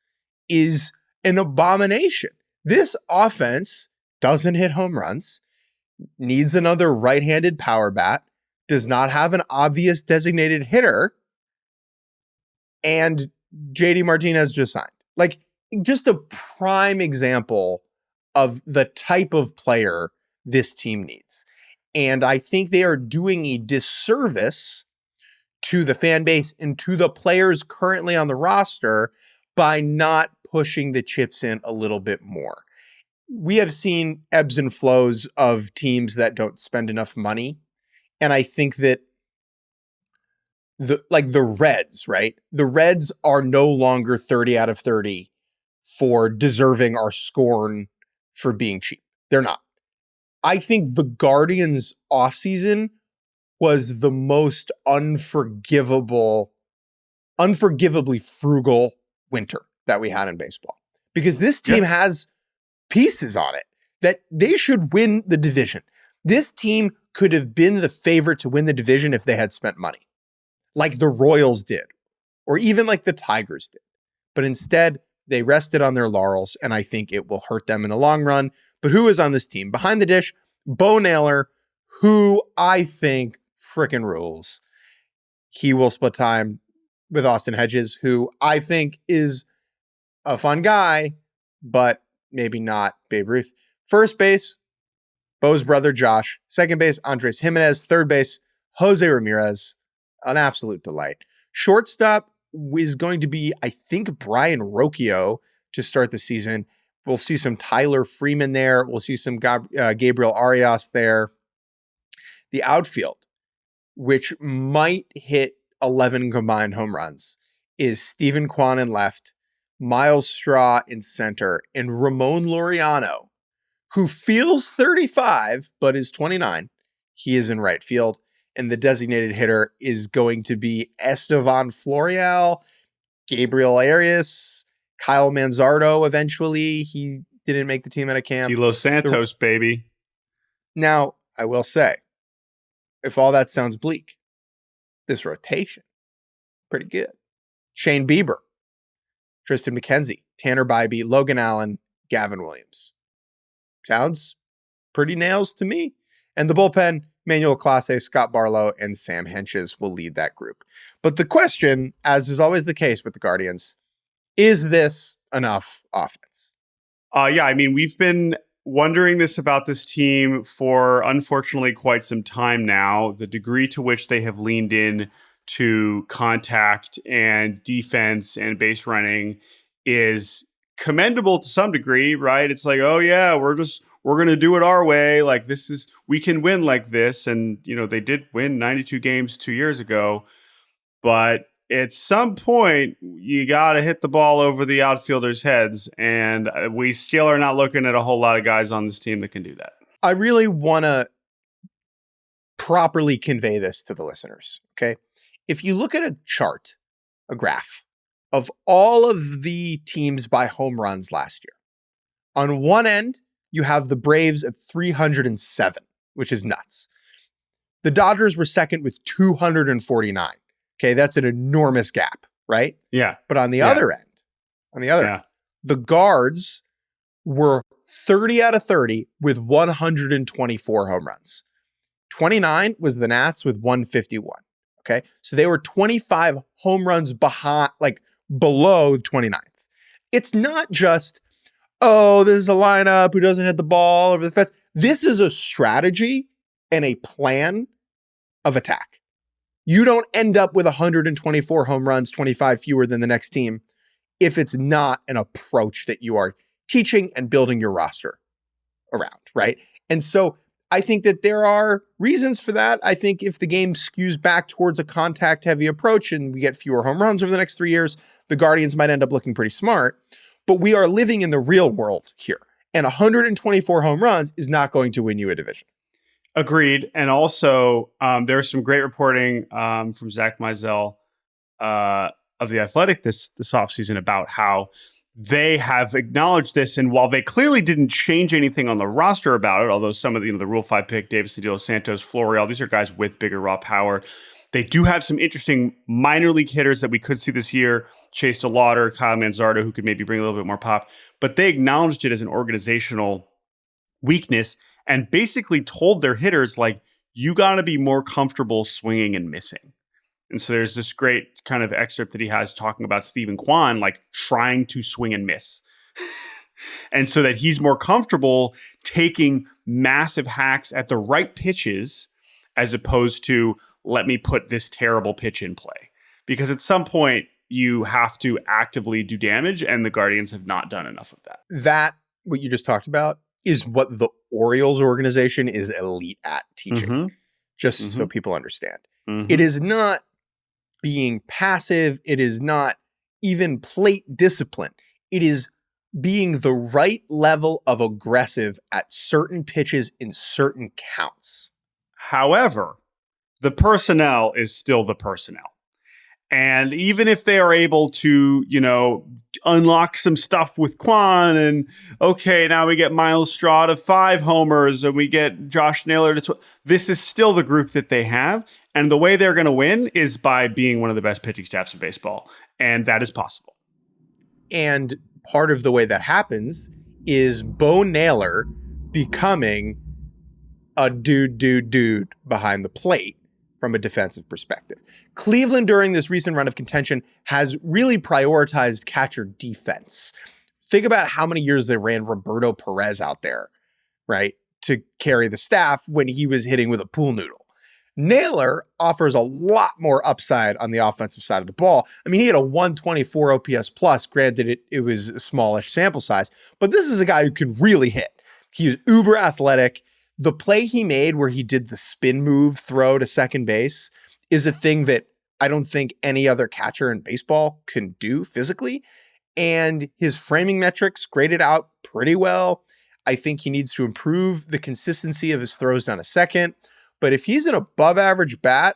A: is an abomination. This offense doesn't hit home runs, needs another right-handed power bat, does not have an obvious designated hitter, and JD Martinez just signed. Like, just a prime example of the type of player this team needs. And I think they are doing a disservice to the fan base and to the players currently on the roster by not pushing the chips in a little bit more. We have seen ebbs and flows of teams that don't spend enough money. And I think that the Reds, right? The Reds are no longer 30 out of 30 for deserving our scorn for being cheap. They're not. I think the Guardians offseason was the most unforgivably frugal winter that we had in baseball. Because this team has pieces on it that they should win the division. This team could have been the favorite to win the division if they had spent money, like the Royals did, or even like the Tigers did. But instead, they rested on their laurels, and I think it will hurt them in the long run. But who is on this team? Behind the dish, Bo Naylor, who I think frickin' rules. He will split time with Austin Hedges, who I think is a fun guy, but maybe not Babe Ruth. First base, Bo's brother, Josh. Second base, Andres Jimenez. Third base, Jose Ramirez. An absolute delight. Shortstop is going to be, I think, Brian Rocchio to start the season. We'll see some Tyler Freeman there. We'll see some Gabriel Arias there. The outfield, which might hit 11 combined home runs, is Stephen Kwan in left, Miles Straw in center, and Ramon Laureano, who feels 35, but is 29. He is in right field. And the designated hitter is going to be Estevan Florial, Gabriel Arias, Kyle Manzardo eventually. He didn't make the team out of camp.
B: Los Santos, baby.
A: Now, I will say, if all that sounds bleak, this rotation, pretty good. Shane Bieber, Tristan McKenzie, Tanner Bybee, Logan Allen, Gavin Williams. Sounds pretty nails to me. And the bullpen, Manuel Clase, Scott Barlow, and Sam Henches will lead that group. But the question, as is always the case with the Guardians, is this enough offense?
B: Yeah, I mean, we've been wondering this about this team for, unfortunately, quite some time now. The degree to which they have leaned in to contact and defense and base running is commendable to some degree, right? It's like, oh yeah, we're going to do it our way. Like, we can win like this. And, they did win 92 games 2 years ago, but at some point you got to hit the ball over the outfielders' heads. And we still are not looking at a whole lot of guys on this team that can do that.
A: I really want to properly convey this to the listeners. Okay. If you look at a chart, a graph of all of the teams by home runs last year, on one end, you have the Braves at 307, which is nuts. The Dodgers were second with 249. Okay, that's an enormous gap, right?
B: Yeah.
A: But on the other end, the Guards were 30 out of 30 with 124 home runs. 29 was the Nats with 151. Okay, so they were 25 home runs below 29th. It's not just, oh, this is a lineup who doesn't hit the ball over the fence. This is a strategy and a plan of attack. You don't end up with 124 home runs, 25 fewer than the next team, if it's not an approach that you are teaching and building your roster around, right? And so I think that there are reasons for that. I think if the game skews back towards a contact-heavy approach and we get fewer home runs over the next 3 years, the Guardians might end up looking pretty smart. But we are living in the real world here. And 124 home runs is not going to win you a division.
B: Agreed. And also, there's some great reporting from Zach Mizell of The Athletic this offseason about how they have acknowledged this, and while they clearly didn't change anything on the roster about it, although some of the Rule 5 pick, Davis, De Los Santos, Florial, these are guys with bigger raw power. They do have some interesting minor league hitters that we could see this year. Chase DeLauder, Kyle Manzardo, who could maybe bring a little bit more pop. But they acknowledged it as an organizational weakness and basically told their hitters, like, you got to be more comfortable swinging and missing. And so there's this great kind of excerpt that he has talking about Stephen Kwan, like trying to swing and miss. And so that he's more comfortable taking massive hacks at the right pitches as opposed to, let me put this terrible pitch in play. Because at some point, you have to actively do damage, and the Guardians have not done enough of that.
A: That, what you just talked about, is what the Orioles organization is elite at teaching. Just so people understand. It is not being passive. It is not even plate discipline. It is being the right level of aggressive at certain pitches in certain counts.
B: However, the personnel is still the personnel. And even if they are able to, unlock some stuff with Kwan, and okay, now we get Miles Straw to 5 homers and we get Josh Naylor to this is still the group that they have. And the way they're going to win is by being one of the best pitching staffs in baseball. And that is possible.
A: And part of the way that happens is Bo Naylor becoming a dude behind the plate from a defensive perspective. Cleveland, during this recent run of contention, has really prioritized catcher defense. Think about how many years they ran Roberto Perez out there, right, to carry the staff when he was hitting with a pool noodle. Naylor offers a lot more upside on the offensive side of the ball. I mean, he had a 124 OPS plus. Granted, it was a smallish sample size, but this is a guy who can really hit. He is uber athletic. The play he made where he did the spin move throw to second base is a thing that I don't think any other catcher in baseball can do physically. And his framing metrics graded out pretty well. I think he needs to improve the consistency of his throws down a second. But if he's an above average bat,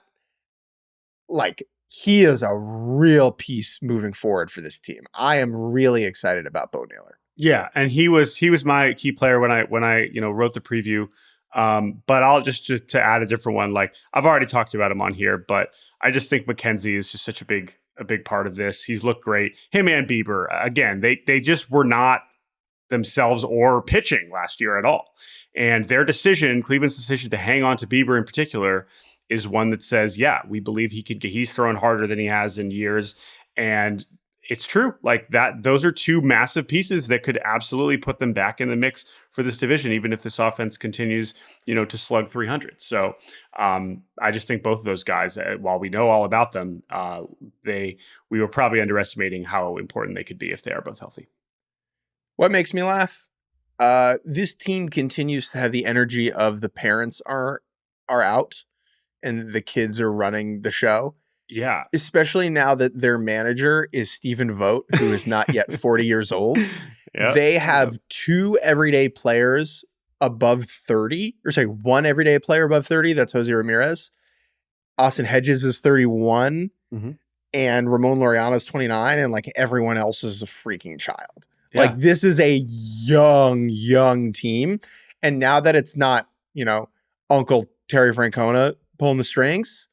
A: like, he is a real piece moving forward for this team. I am really excited about Bo Naylor.
B: Yeah, and he was my key player when I wrote the preview. But I'll just to add a different one. Like, I've already talked about him on here, but I just think McKenzie is just such a big part of this. He's looked great. Him and Bieber, again, they just were not themselves or pitching last year at all. And their decision, Cleveland's decision to hang on to Bieber in particular, is one that says, yeah, we believe he's thrown harder than he has in years. And it's true. Like that, those are two massive pieces that could absolutely put them back in the mix for this division, even if this offense continues, to slug 300. So I just think both of those guys, while we know all about them, we were probably underestimating how important they could be if they are both healthy.
A: What makes me laugh? This team continues to have the energy of the parents are out and the kids are running the show.
B: Yeah.
A: Especially now that their manager is Stephen Vogt, who is not yet 40 years old. Yep. They have 2 everyday players above 30, or sorry, 1 everyday player above 30. That's Jose Ramirez. Austin Hedges is 31, and Ramon Laureano is 29, and like everyone else is a freaking child. Yeah. Like, this is a young team. And now that it's not, Uncle Terry Francona pulling the strings,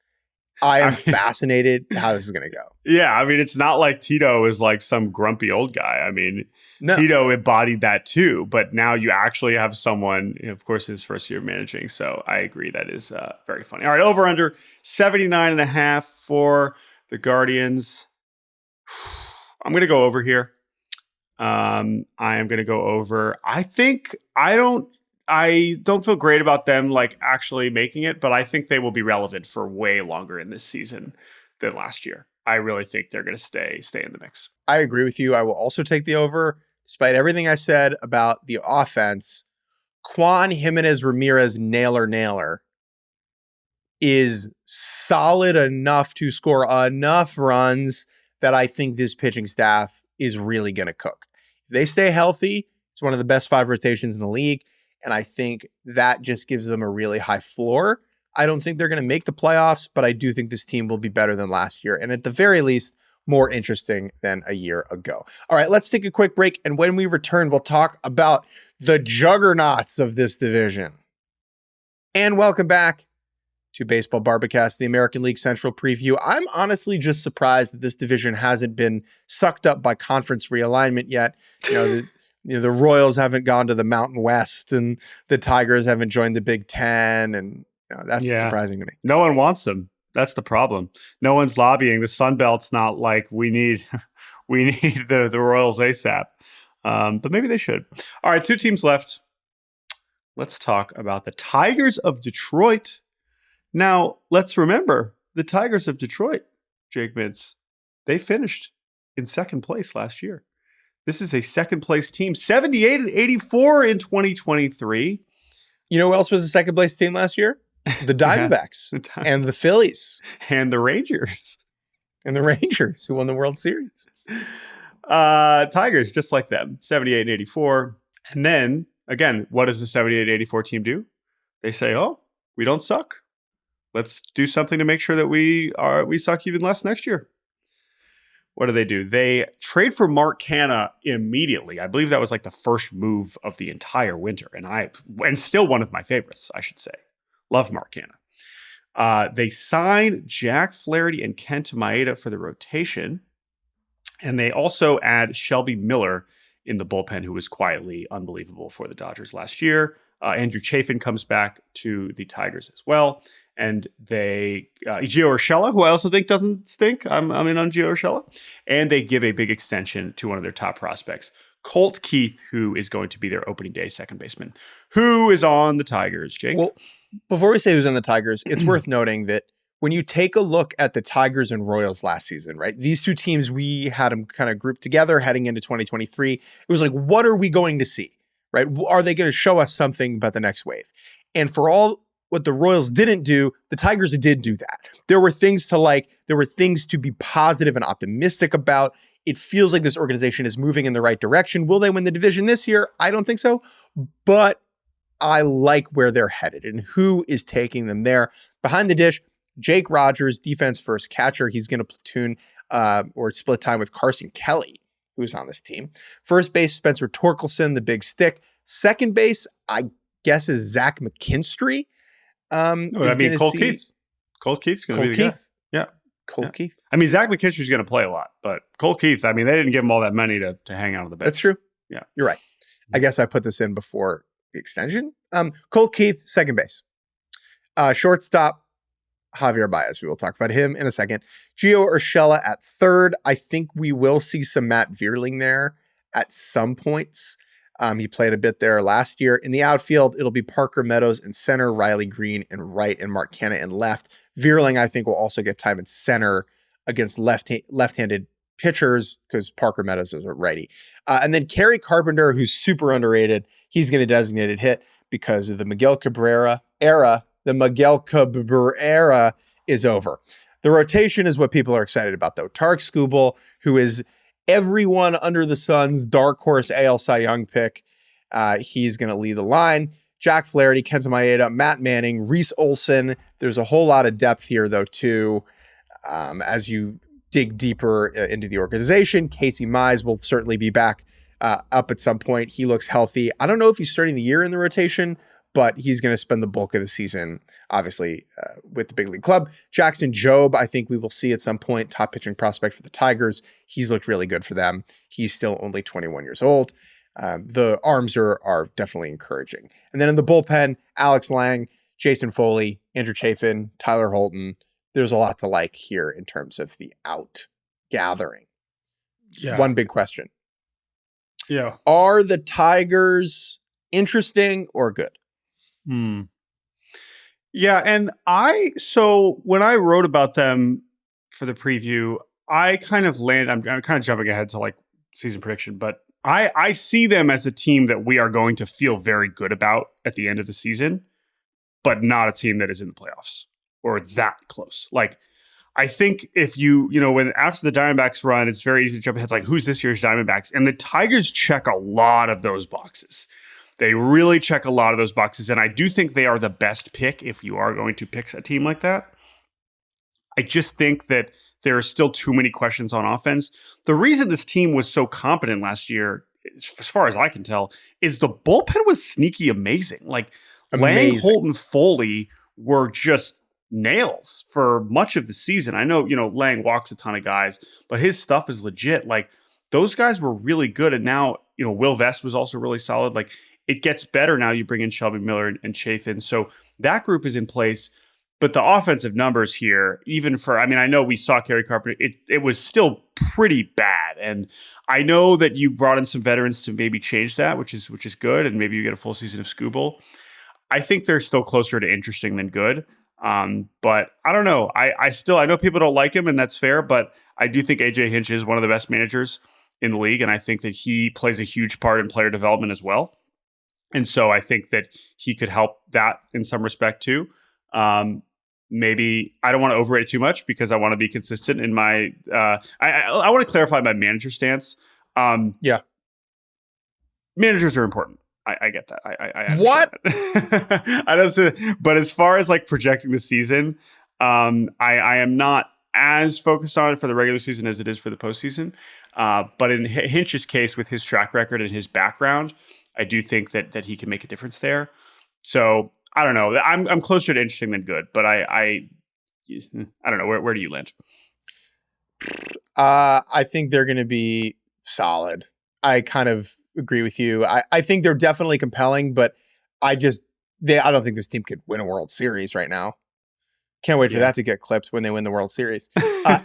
A: I am fascinated how this is going to go.
B: Yeah, I mean, it's not like Tito is like some grumpy old guy. I mean, no. Tito embodied that too, but now you actually have someone, of course, his first year managing. So I agree. That is very funny. All right, over under 79.5 for the Guardians. I'm going to go over here. I am going to go over. I don't feel great about them like actually making it, but I think they will be relevant for way longer in this season than last year. I really think they're going to stay in the mix.
A: I agree with you. I will also take the over. Despite everything I said about the offense, Kwan, Jimenez, Ramirez, Naylor is solid enough to score enough runs that I think this pitching staff is really going to cook. If they stay healthy, it's one of the best 5 rotations in the league. And I think that just gives them a really high floor. I don't think they're going to make the playoffs, but I do think this team will be better than last year. And at the very least, more interesting than a year ago. All right, let's take a quick break. And when we return, we'll talk about the juggernauts of this division. And welcome back to Baseball Barbacast, the American League Central preview. I'm honestly just surprised that this division hasn't been sucked up by conference realignment yet. The Royals haven't gone to the Mountain West, and the Tigers haven't joined the Big Ten, and that's surprising to me.
B: No one wants them. That's the problem. No one's lobbying. The Sun Belt's not like we need the Royals ASAP. But maybe they should. All right, 2 teams left. Let's talk about the Tigers of Detroit. Now, let's remember the Tigers of Detroit, Jake Mintz, they finished in second place last year. This is a second place team, 78-84 in 2023.
A: You know who else was a second place team last year? The Diamondbacks and the Phillies.
B: And the Rangers.
A: And the Rangers, who won the World Series.
B: Tigers, just like them, 78-84. And then, again, what does the 78-84 team do? They say, oh, we don't suck. Let's do something to make sure that we suck even less next year. What do? They trade for Mark Canha immediately. I believe that was like the first move of the entire winter. And still one of my favorites, I should say. Love Mark Canha. They signed Jack Flaherty and Kenta Maeda for the rotation. And they also add Shelby Miller in the bullpen, who was quietly unbelievable for the Dodgers last year. Andrew Chafin comes back to the Tigers as well. And they, Gio Urshela, who I also think doesn't stink. I'm in on Gio Urshela. And they give a big extension to one of their top prospects, Colt Keith, who is going to be their opening day second baseman. Who is on the Tigers, Jake?
A: Well, before we say who's on the Tigers, it's worth noting that when you take a look at the Tigers and Royals last season, right? These two teams, we had them kind of grouped together heading into 2023. It was like, what are we going to see, right? Are they going to show us something about the next wave? And for all what the Royals didn't do, the Tigers did do that. There were things to like. There were things to be positive and optimistic about. It feels like this organization is moving in the right direction. Will they win the division this year? I don't think so. But I like where they're headed and who is taking them there. Behind the dish, Jake Rogers, defense first catcher. He's going to platoon or split time with Carson Kelly, who's on this team. First base, Spencer Torkelson, the big stick. Second base, I guess, is Zach McKinstry.
B: Cole Keith. Cole Keith's going to be the guy. Yeah.
A: Cole Keith.
B: I mean, Zach McKinstry's going to play a lot, but Cole Keith, I mean, they didn't give him all that money to hang out on the bench.
A: That's true.
B: Yeah.
A: You're right. I guess I put this in before the extension. Cole Keith, second base. Shortstop, Javier Baez. We will talk about him in a second. Gio Urshela at third. I think we will see some Matt Vierling there at some points. He played a bit there last year. In the outfield, it'll be Parker Meadows in center, Riley Greene in right, and Mark Canha in left. Vierling, I think, will also get time in center against left-handed pitchers because Parker Meadows is a righty. And then Kerry Carpenter, who's super underrated, he's going to designated hit because of the Miguel Cabrera era. The Miguel Cabrera era is over. The rotation is what people are excited about, though. Tarek Skubal, who is everyone under the sun's dark horse AL Cy Young pick. He's going to lead the line. Jack Flaherty, Kenta Maeda, Matt Manning, Reese Olson. There's a whole lot of depth here, though, too. As you dig deeper into the organization, Casey Mize will certainly be back up at some point. He looks healthy. I don't know if he's starting the year in the rotation, but he's going to spend the bulk of the season, obviously, with the big league club. Jackson Jobe, I think we will see at some point, top pitching prospect for the Tigers. He's looked really good for them. He's still only 21 years old. The arms are definitely encouraging. And then in the bullpen, Alex Lang, Jason Foley, Andrew Chafin, Tyler Holton. There's a lot to like here in terms of the out gathering.
B: Yeah.
A: One big question.
B: Yeah.
A: Are the Tigers interesting or good?
B: Yeah, and so when I wrote about them for the preview, I kind of I'm kind of jumping ahead to like season prediction, but I see them as a team that we are going to feel very good about at the end of the season, but not a team that is in the playoffs or that close. Like, I think if when after the Diamondbacks run, it's very easy to jump ahead. It's like, who's this year's Diamondbacks? And the Tigers check a lot of those boxes. They really check a lot of those boxes. And I do think they are the best pick if you are going to pick a team like that. I just think that there are still too many questions on offense. The reason this team was so competent last year, as far as I can tell, is the bullpen was sneaky amazing. Like Lang,
A: Amazing.
B: Holt, and Foley were just nails for much of the season. I know, Lang walks a ton of guys, but his stuff is legit. Like those guys were really good. And now, Will Vest was also really solid. Like it gets better now. You bring in Shelby Miller and Chafin. So that group is in place. But the offensive numbers here, even I know we saw Kerry Carpenter, it was still pretty bad. And I know that you brought in some veterans to maybe change that, which is good. And maybe you get a full season of Skubal. I think they're still closer to interesting than good. But I don't know. I know people don't like him, and that's fair. But I do think AJ Hinch is one of the best managers in the league. And I think that he plays a huge part in player development as well. And so I think that he could help that in some respect too. Maybe I don't want to overrate it too much because I want to be consistent in my. I want to clarify my manager stance. Managers are important. I get that. I
A: what?
B: That. I don't. But as far as like projecting the season, I am not as focused on it for the regular season as it is for the postseason. But in Hinch's case, with his track record and his background, I do think that he can make a difference there. So. I don't know. I'm closer to interesting than good, but I don't know. Where do you land?
A: I think they're going to be solid. I kind of agree with you. I think they're definitely compelling, but I don't think this team could win a World Series right now. Can't wait for that to get clipped when they win the World Series.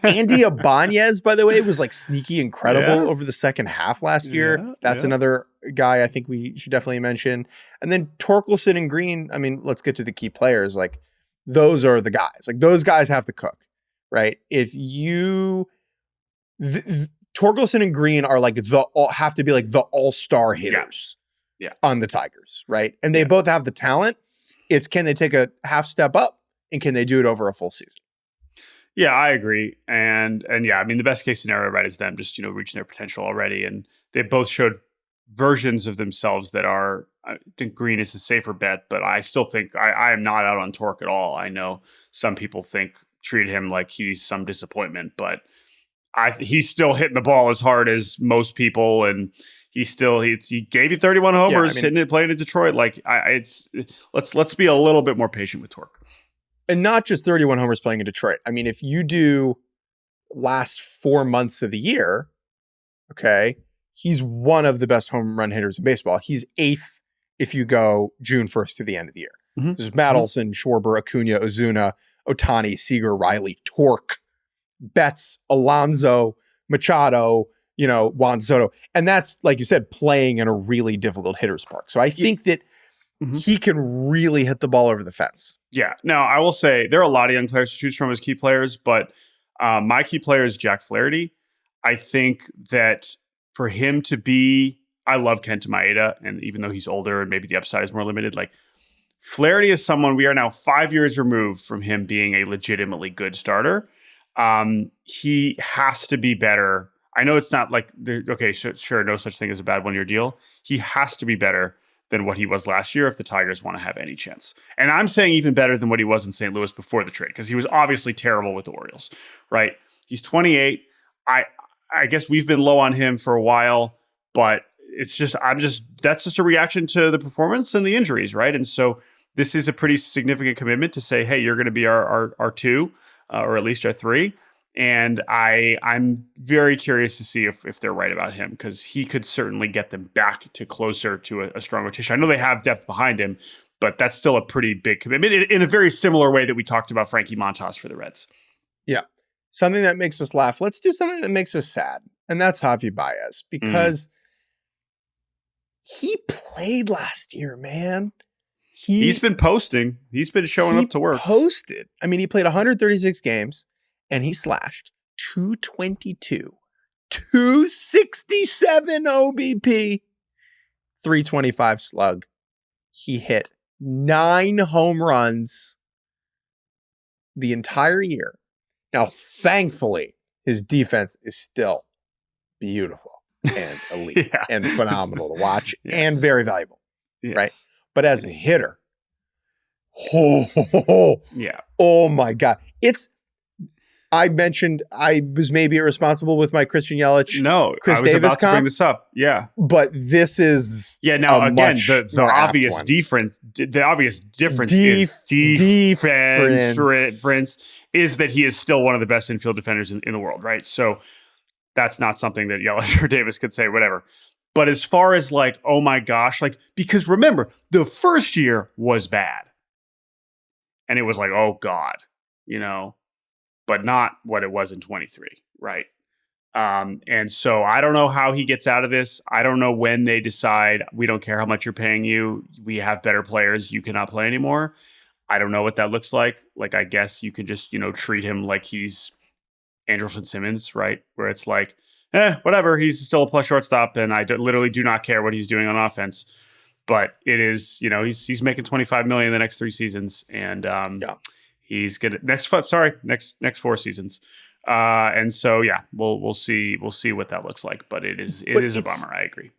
A: Andy Ibanez, by the way, was like sneaky incredible over the second half last year. That's another guy I think we should definitely mention. And then Torkelson and Greene. I mean, let's get to the key players. Like those are the guys. Like those guys have to cook, right? If you Torkelson and Greene are like have to be like the all-star hitters on the Tigers, right? And they both have the talent. It's can they take a half step up? And can they do it over a full season?
B: Yeah, I agree. And yeah, I mean, the best case scenario, right, is them just, reaching their potential already. And they both showed versions of themselves that are, I think Greene is the safer bet, but I still think I am not out on Torque at all. I know some people treat him like he's some disappointment, but he's still hitting the ball as hard as most people. And he gave you 31 homers, hitting it, playing in Detroit. Like let's be a little bit more patient with Torque.
A: And not just 31 homers playing in Detroit. I mean, if you do last 4 months of the year, okay, he's one of the best home run hitters in baseball. He's 8th if you go June 1st to the end of the year. Mm-hmm. This is Matt Olson, Schwarber, Acuna, Ozuna, Ohtani, Seager, Riley, Torque, Betts, Alonso, Machado, Juan Soto. And that's, like you said, playing in a really difficult hitter's park. So I think that he can really hit the ball over the fence.
B: Yeah. Now, I will say there are a lot of young players to choose from as key players, but my key player is Jack Flaherty. I think that for him to be, I love Kenta Maeda, and even though he's older and maybe the upside is more limited, like Flaherty is someone we are now 5 years removed from him being a legitimately good starter. He has to be better. I know it's not like, sure, no such thing as a bad one-year deal. He has to be better than what he was last year if the Tigers want to have any chance. And I'm saying even better than what he was in St. Louis before the trade, because he was obviously terrible with the Orioles, right? He's 28. I guess we've been low on him for a while, but that's just a reaction to the performance and the injuries, right? And so this is a pretty significant commitment to say, hey, you're going to be our 2, or at least our 3. And I'm very curious to see if they're right about him, because he could certainly get them back to closer to a strong rotation. I know they have depth behind him, but that's still a pretty big commitment in a very similar way that we talked about Frankie Montas for the Reds.
A: Yeah. Something that makes us laugh. Let's do something that makes us sad. And that's Javi Baez, because he played last year, man.
B: He's been posting. He's been showing up to work.
A: Posted. I mean, he played 136 games. And he slashed 222, 267 OBP, 325 slug. He hit 9 home runs the entire year. Now, thankfully, his defense is still beautiful and elite and phenomenal to watch and very valuable, right? But as a hitter, oh my God. I mentioned I was maybe irresponsible with my Christian Yelich,
B: No,
A: Chris
B: I was
A: Davis
B: about to bring
A: comp,
B: this up. Yeah.
A: but this is
B: Now
A: a
B: again,
A: much
B: the
A: more apt
B: obvious
A: one.
B: difference, the obvious difference is defense is that he is still one of the best infield defenders in the world, right? So that's not something that Yelich or Davis could say, whatever. But as far as like, oh my gosh, like, because remember, the first year was bad. And it was like, oh God, but not what it was in 23, right? And so I don't know how he gets out of this. I don't know when they decide, we don't care how much you're paying you. We have better players. You cannot play anymore. I don't know what that looks like. Like, I guess you can just, treat him like he's Andrelton Simmons, right? Where it's like, whatever. He's still a plus shortstop, and I literally do not care what he's doing on offense. But it is, he's making $25 million the next 3 seasons, and he's gonna next 4 seasons. And so we'll see what that looks like. But it is a bummer. I agree.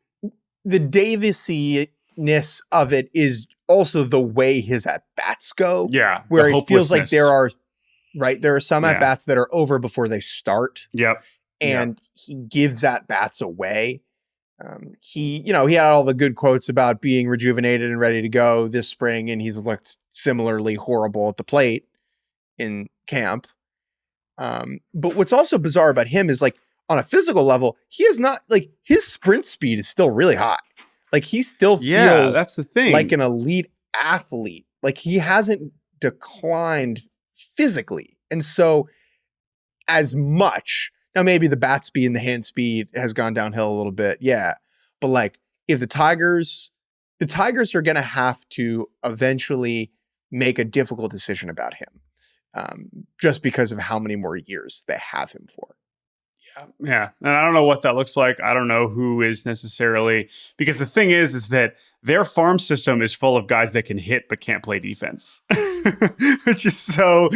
A: The Davis-ness of it is also the way his at bats go.
B: Yeah,
A: where it feels like there are some at bats that are over before they start.
B: Yep.
A: And he gives at bats away. He had all the good quotes about being rejuvenated and ready to go this spring, and he's looked similarly horrible at the plate in camp. But what's also bizarre about him is, like, on a physical level, he is not, like, his sprint speed is still really high. Like, he still feels
B: that's the thing.
A: Like an elite athlete. Like, he hasn't declined physically. And so as much, now maybe the bat speed and the hand speed has gone downhill a little bit. Yeah. But like, if the Tigers are going to have to eventually make a difficult decision about him, just because of how many more years they have him for.
B: Yeah. And I don't know what that looks like. I don't know who is necessarily, because the thing is that their farm system is full of guys that can hit but can't play defense, which is so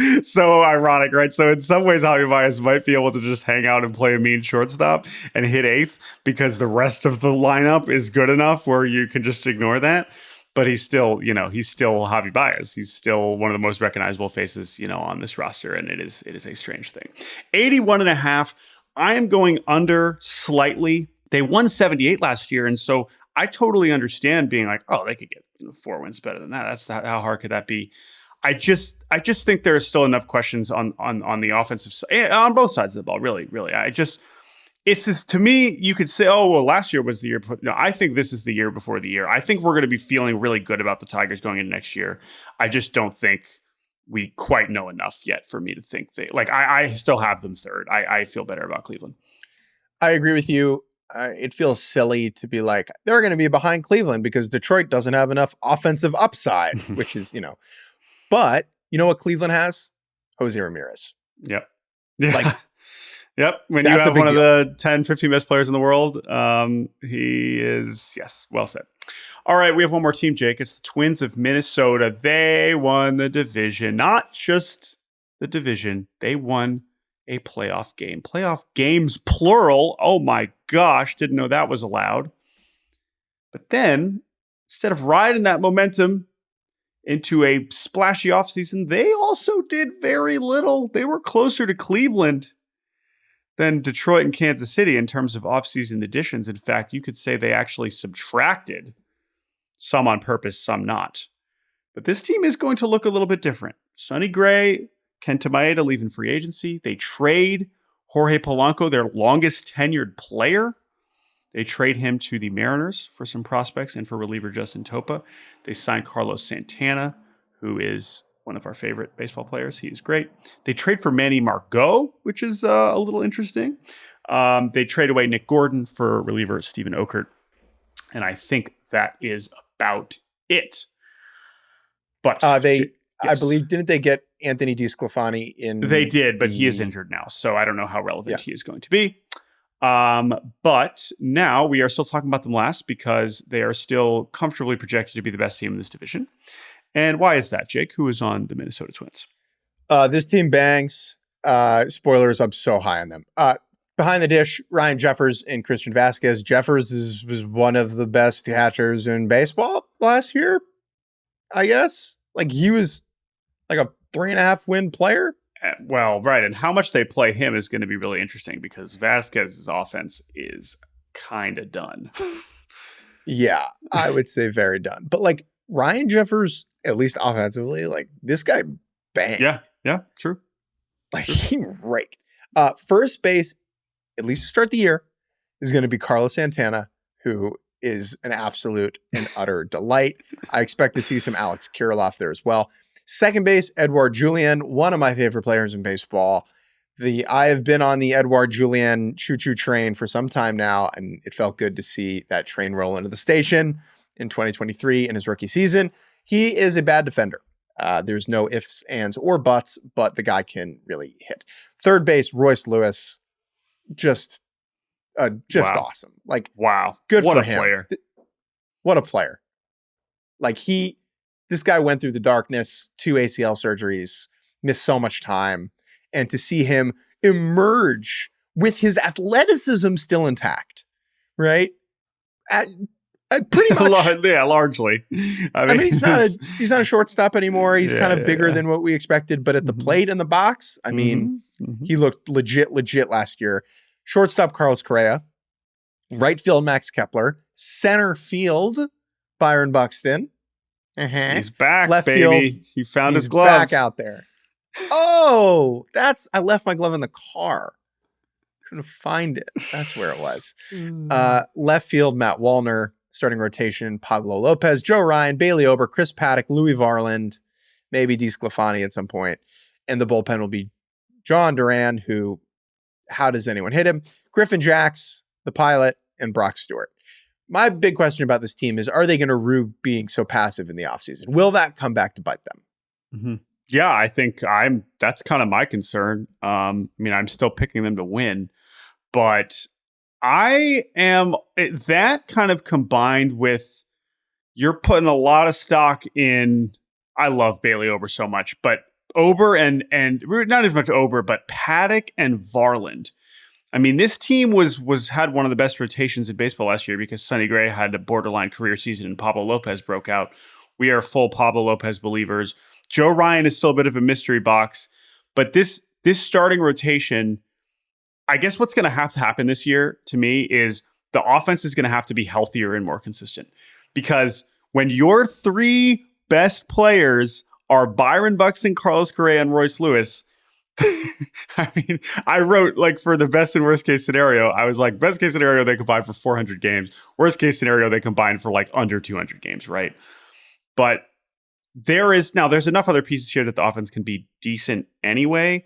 B: ironic, right? So in some ways, Javi Baez might be able to just hang out and play a mean shortstop and hit 8th because the rest of the lineup is good enough where you can just ignore that. But he's still Javi Baez. He's still one of the most recognizable faces, on this roster. And it is a strange thing. 81.5. I am going under slightly. They won 78 last year. And so I totally understand being like, oh, they could get 4 wins better than that. How hard could that be? I just think there are still enough questions on the offensive side, on both sides of the ball. Really. It's just, to me, you could say, oh, well, last year was the year. No, I think this is the year before the year. I think we're going to be feeling really good about the Tigers going into next year. I just don't think we quite know enough yet for me to think I still have them third. I feel better about Cleveland.
A: I agree with you. It feels silly to be like, they're going to be behind Cleveland because Detroit doesn't have enough offensive upside, which is, but you know what Cleveland has? Jose Ramirez.
B: Yep. Yeah.
A: Like,
B: yep. When you have one of the 10, 15 best players in the world, he is, yes, well said. All right, we have one more team, Jake. It's the Twins of Minnesota. They won the division. Not just the division. They won a playoff game. Playoff games, plural. Oh my gosh, didn't know that was allowed. But then, instead of riding that momentum into a splashy offseason, they also did very little. They were closer to Cleveland than Detroit and Kansas City in terms of offseason additions. In fact, you could say they actually subtracted, some on purpose, some not. But this team is going to look a little bit different. Sonny Gray, Kenta Maeda leaving free agency. They trade Jorge Polanco, their longest tenured player. They trade him to the Mariners for some prospects and for reliever Justin Topa. They signed Carlos Santana, who is one of our favorite baseball players. He is great. They trade for Manny Margot, which is a little interesting. They trade away Nick Gordon for reliever Stephen Okert. And I think that is about it. But
A: yes. I believe, didn't they get Anthony DeSclafani in?
B: They did, but he is injured now. So I don't know how relevant he is going to be. But now we are still talking about them last because they are still comfortably projected to be the best team in this division. And why is that, Jake? Who is on the Minnesota Twins?
A: This team bangs. Spoilers, I'm so high on them. Behind the dish, Ryan Jeffers and Christian Vasquez. Jeffers was one of the best catchers in baseball last year, I guess. Like, he was like a 3.5 win player.
B: Well, right. And how much they play him is going to be really interesting because Vasquez's offense is kind of done.
A: Yeah, I would say very done. But like Ryan Jeffers, at least offensively, like this guy banged.
B: Yeah, true.
A: Like he raked. First base, at least to start the year, is going to be Carlos Santana, who is an absolute and utter delight. I expect to see some Alex Kirilloff there as well. Second base, Edouard Julien, one of my favorite players in baseball. I have been on the Edouard Julien choo-choo train for some time now, and it felt good to see that train roll into the station in 2023 in his rookie season. He is a bad defender. There's no ifs, ands, or buts, but the guy can really hit. Third base, Royce Lewis, just
B: Wow.
A: awesome. Like,
B: wow,
A: good
B: what
A: for
B: a
A: him.
B: player.
A: What a player. Like this guy went through the darkness, 2 ACL surgeries, missed so much time. And to see him emerge with his athleticism still intact, right? Pretty much.
B: Yeah, largely.
A: I mean, he's not a shortstop anymore. He's kind of bigger than what we expected. But at the plate and the box, I mean, he looked legit last year. Shortstop, Carlos Correa. Right field, Max Kepler. Center field, Byron Buxton.
B: He's back,
A: Left
B: baby.
A: field,
B: He found his
A: he's
B: glove.
A: back out there. Oh, I left my glove in the car. Couldn't find it. That's where it was. Left field, Matt Wallner. Starting rotation, Pablo Lopez, Joe Ryan, Bailey Ober, Chris Paddock, Louis Varland, maybe DeSclafani at some point. And the bullpen will be John Duran, who, how does anyone hit him? Griffin Jacks, the pilot, and Brock Stewart. My big question about this team is, are they going to rue being so passive in the offseason? Will that come back to bite them?
B: Yeah, I think that's kind of my concern. I mean, I'm still picking them to win, but I am that kind of combined with you're putting a lot of stock in. I love Bailey Ober so much, but Ober and not as much Ober, but Paddock and Varland. I mean, this team had one of the best rotations in baseball last year because Sonny Gray had a borderline career season and Pablo Lopez broke out. We are full Pablo Lopez believers. Joe Ryan is still a bit of a mystery box, but this starting rotation, I guess what's going to have to happen this year to me is the offense is going to have to be healthier and more consistent. Because when your 3 best players are Byron Buxton, Carlos Correa, and Royce Lewis, I mean, I wrote like for the best and worst case scenario, I was like, best case scenario, they combine for 400 games. Worst case scenario, they combine for like under 200 games, right? But there's enough other pieces here that the offense can be decent anyway.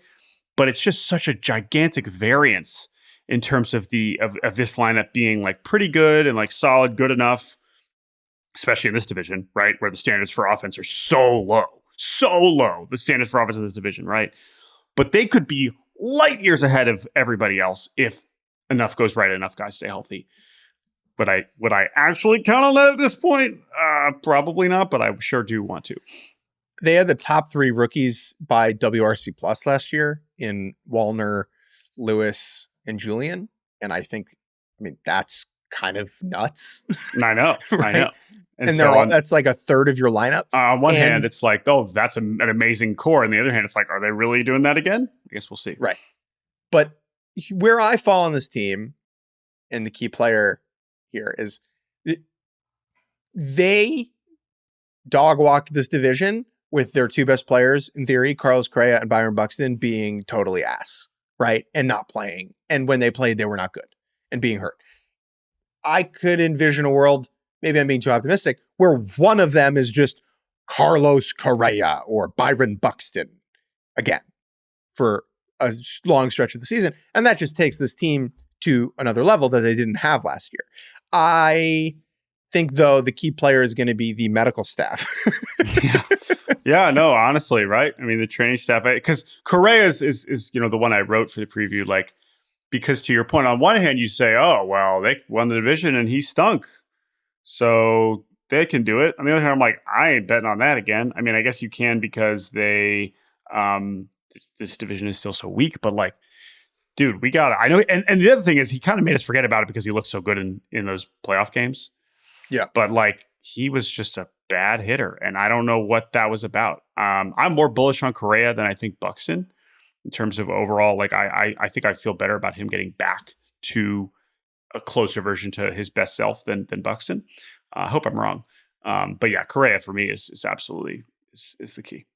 B: But it's just such a gigantic variance in terms of of this lineup being like pretty good and like solid, good enough, especially in this division, right? Where the standards for offense are so low, the standards for offense in this division, right? But they could be light years ahead of everybody else if enough goes right, enough guys stay healthy. Would I actually count on that at this point? Probably not, but I sure do want to.
A: They had the top 3 rookies by WRC Plus last year in Wallner, Lewis, and Julian. And I mean, that's kind of nuts.
B: I know.
A: Right?
B: I know.
A: And so that's like a third of your lineup.
B: On one hand, it's like, oh, that's an amazing core. On the other hand, it's like, are they really doing that again? I guess we'll see.
A: Right. But where I fall on this team and the key player here is they dog walked this division with their 2 best players, in theory, Carlos Correa and Byron Buxton, being totally ass, right? And not playing. And when they played, they were not good and being hurt. I could envision a world, maybe I'm being too optimistic, where one of them is just Carlos Correa or Byron Buxton again for a long stretch of the season. And that just takes this team to another level that they didn't have last year. I think, though, the key player is going to be the medical staff.
B: Yeah, no, honestly, right? I mean, the training staff, because Correa is the one I wrote for the preview, like, because to your point, on one hand, you say, oh, well, they won the division and he stunk, so they can do it. On the other hand, I'm like, I ain't betting on that again. I mean, I guess you can because this division is still so weak, but like, dude, we got it. I know. And the other thing is he kind of made us forget about it because he looked so good in those playoff games.
A: Yeah.
B: But like, he was just a bad hitter. And I don't know what that was about. I'm more bullish on Correa than I think Buxton. in terms of overall. Like I think I feel better about him getting back to a closer version to his best self than Buxton. I hope I'm wrong. But yeah, Correa for me is absolutely is the key.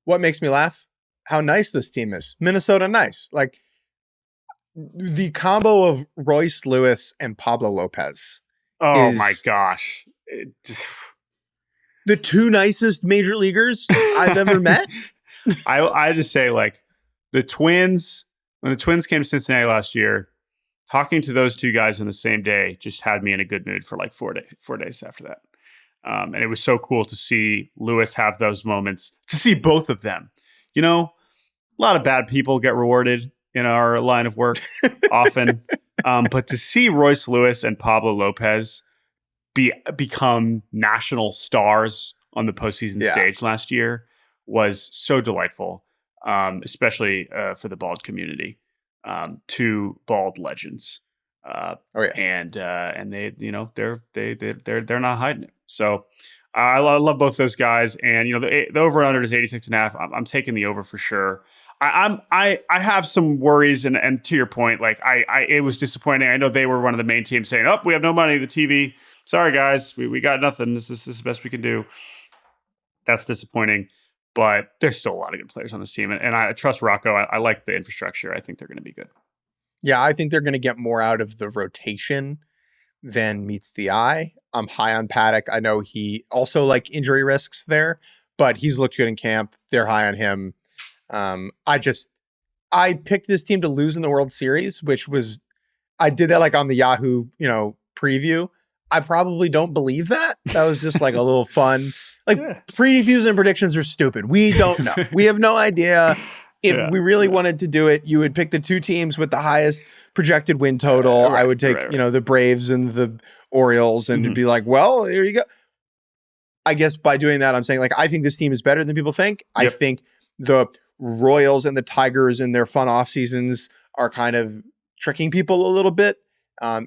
A: What makes me laugh? How nice this team is. Minnesota nice. Like the combo of Royce Lewis and Pablo Lopez.
B: Oh my gosh.
A: The two nicest major leaguers I've ever met.
B: I just say, like, when the Twins came to Cincinnati last year, talking to those two guys on the same day just had me in a good mood for like 4 days after that. And it was so cool to see Lewis have those moments, to see both of them. You know, a lot of bad people get rewarded in our line of work often. But to see Royce Lewis and Pablo Lopez become national stars on the postseason stage last year was so delightful, especially for the bald community. Two bald legends. And they, you know, they're not hiding it. So I love both those guys. And, you know, the over and under is 86.5. I'm taking the over for sure. I have some worries, and to your point, like it was disappointing. I know they were one of the main teams saying, "Oh, we have no money. The TV. Sorry, guys, we got nothing. This is the best we can do." That's disappointing, but there's still a lot of good players on this team, and I trust Rocco. I like the infrastructure. I think they're going to be good.
A: Yeah, I think they're going to get more out of the rotation than meets the eye. I'm high on Paddock. I know he also like injury risks there, but he's looked good in camp. They're high on him. I picked this team to lose in the World Series, which was, I did that like on the Yahoo, preview. I probably don't believe that. That was just like a little fun. Like previews and predictions are stupid. We don't know. We have no idea. If we really wanted to do it, you would pick the two teams with the highest projected win total. I would take, the Braves and the Orioles and it'd be like, well, here you go. I guess by doing that, I'm saying like, I think this team is better than people think. I think the Royals and the Tigers in their fun off seasons are kind of tricking people a little bit.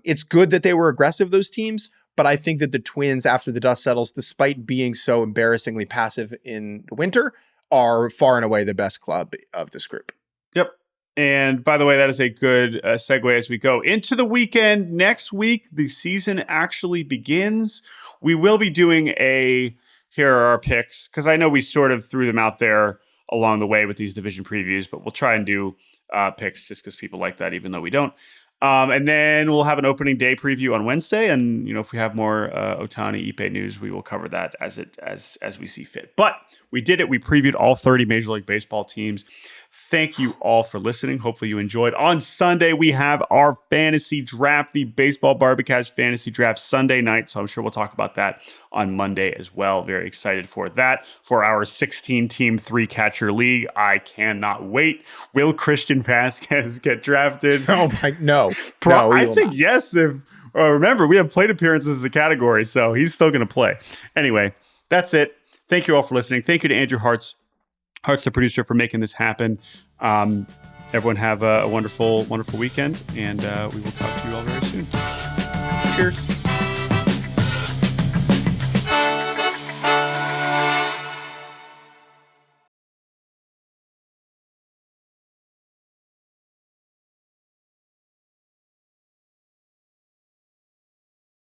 A: It's good that they were aggressive, those teams, but I think that the Twins, after the dust settles, despite being so embarrassingly passive in the winter, are far and away the best club of this group.
B: Yep. And by the way, that is a good segue as we go into the weekend. Next week, the season actually begins. We will be doing here are our picks, because I know we sort of threw them out there along the way with these division previews, but we'll try and do picks just because people like that, even though we don't. And then we'll have an opening day preview on Wednesday. And, if we have more Ohtani Ippei news, we will cover that as we see fit. But we did it. We previewed all 30 Major League Baseball teams. Thank you all for listening. Hopefully you enjoyed. On Sunday, we have our fantasy draft, the Baseball Barbacast fantasy draft Sunday night. So I'm sure we'll talk about that on Monday as well. Very excited for that. For our 16-team 3-catcher league, I cannot wait. Will Christian Vasquez get drafted?
A: Oh my, no.
B: I think yes. Remember, we have plate appearances as a category, so he's still going to play. Anyway, that's it. Thank you all for listening. Thank you to Andrew Hartz, the producer, for making this happen. Everyone have a wonderful, wonderful weekend, and we will talk to you all very soon.
A: Cheers.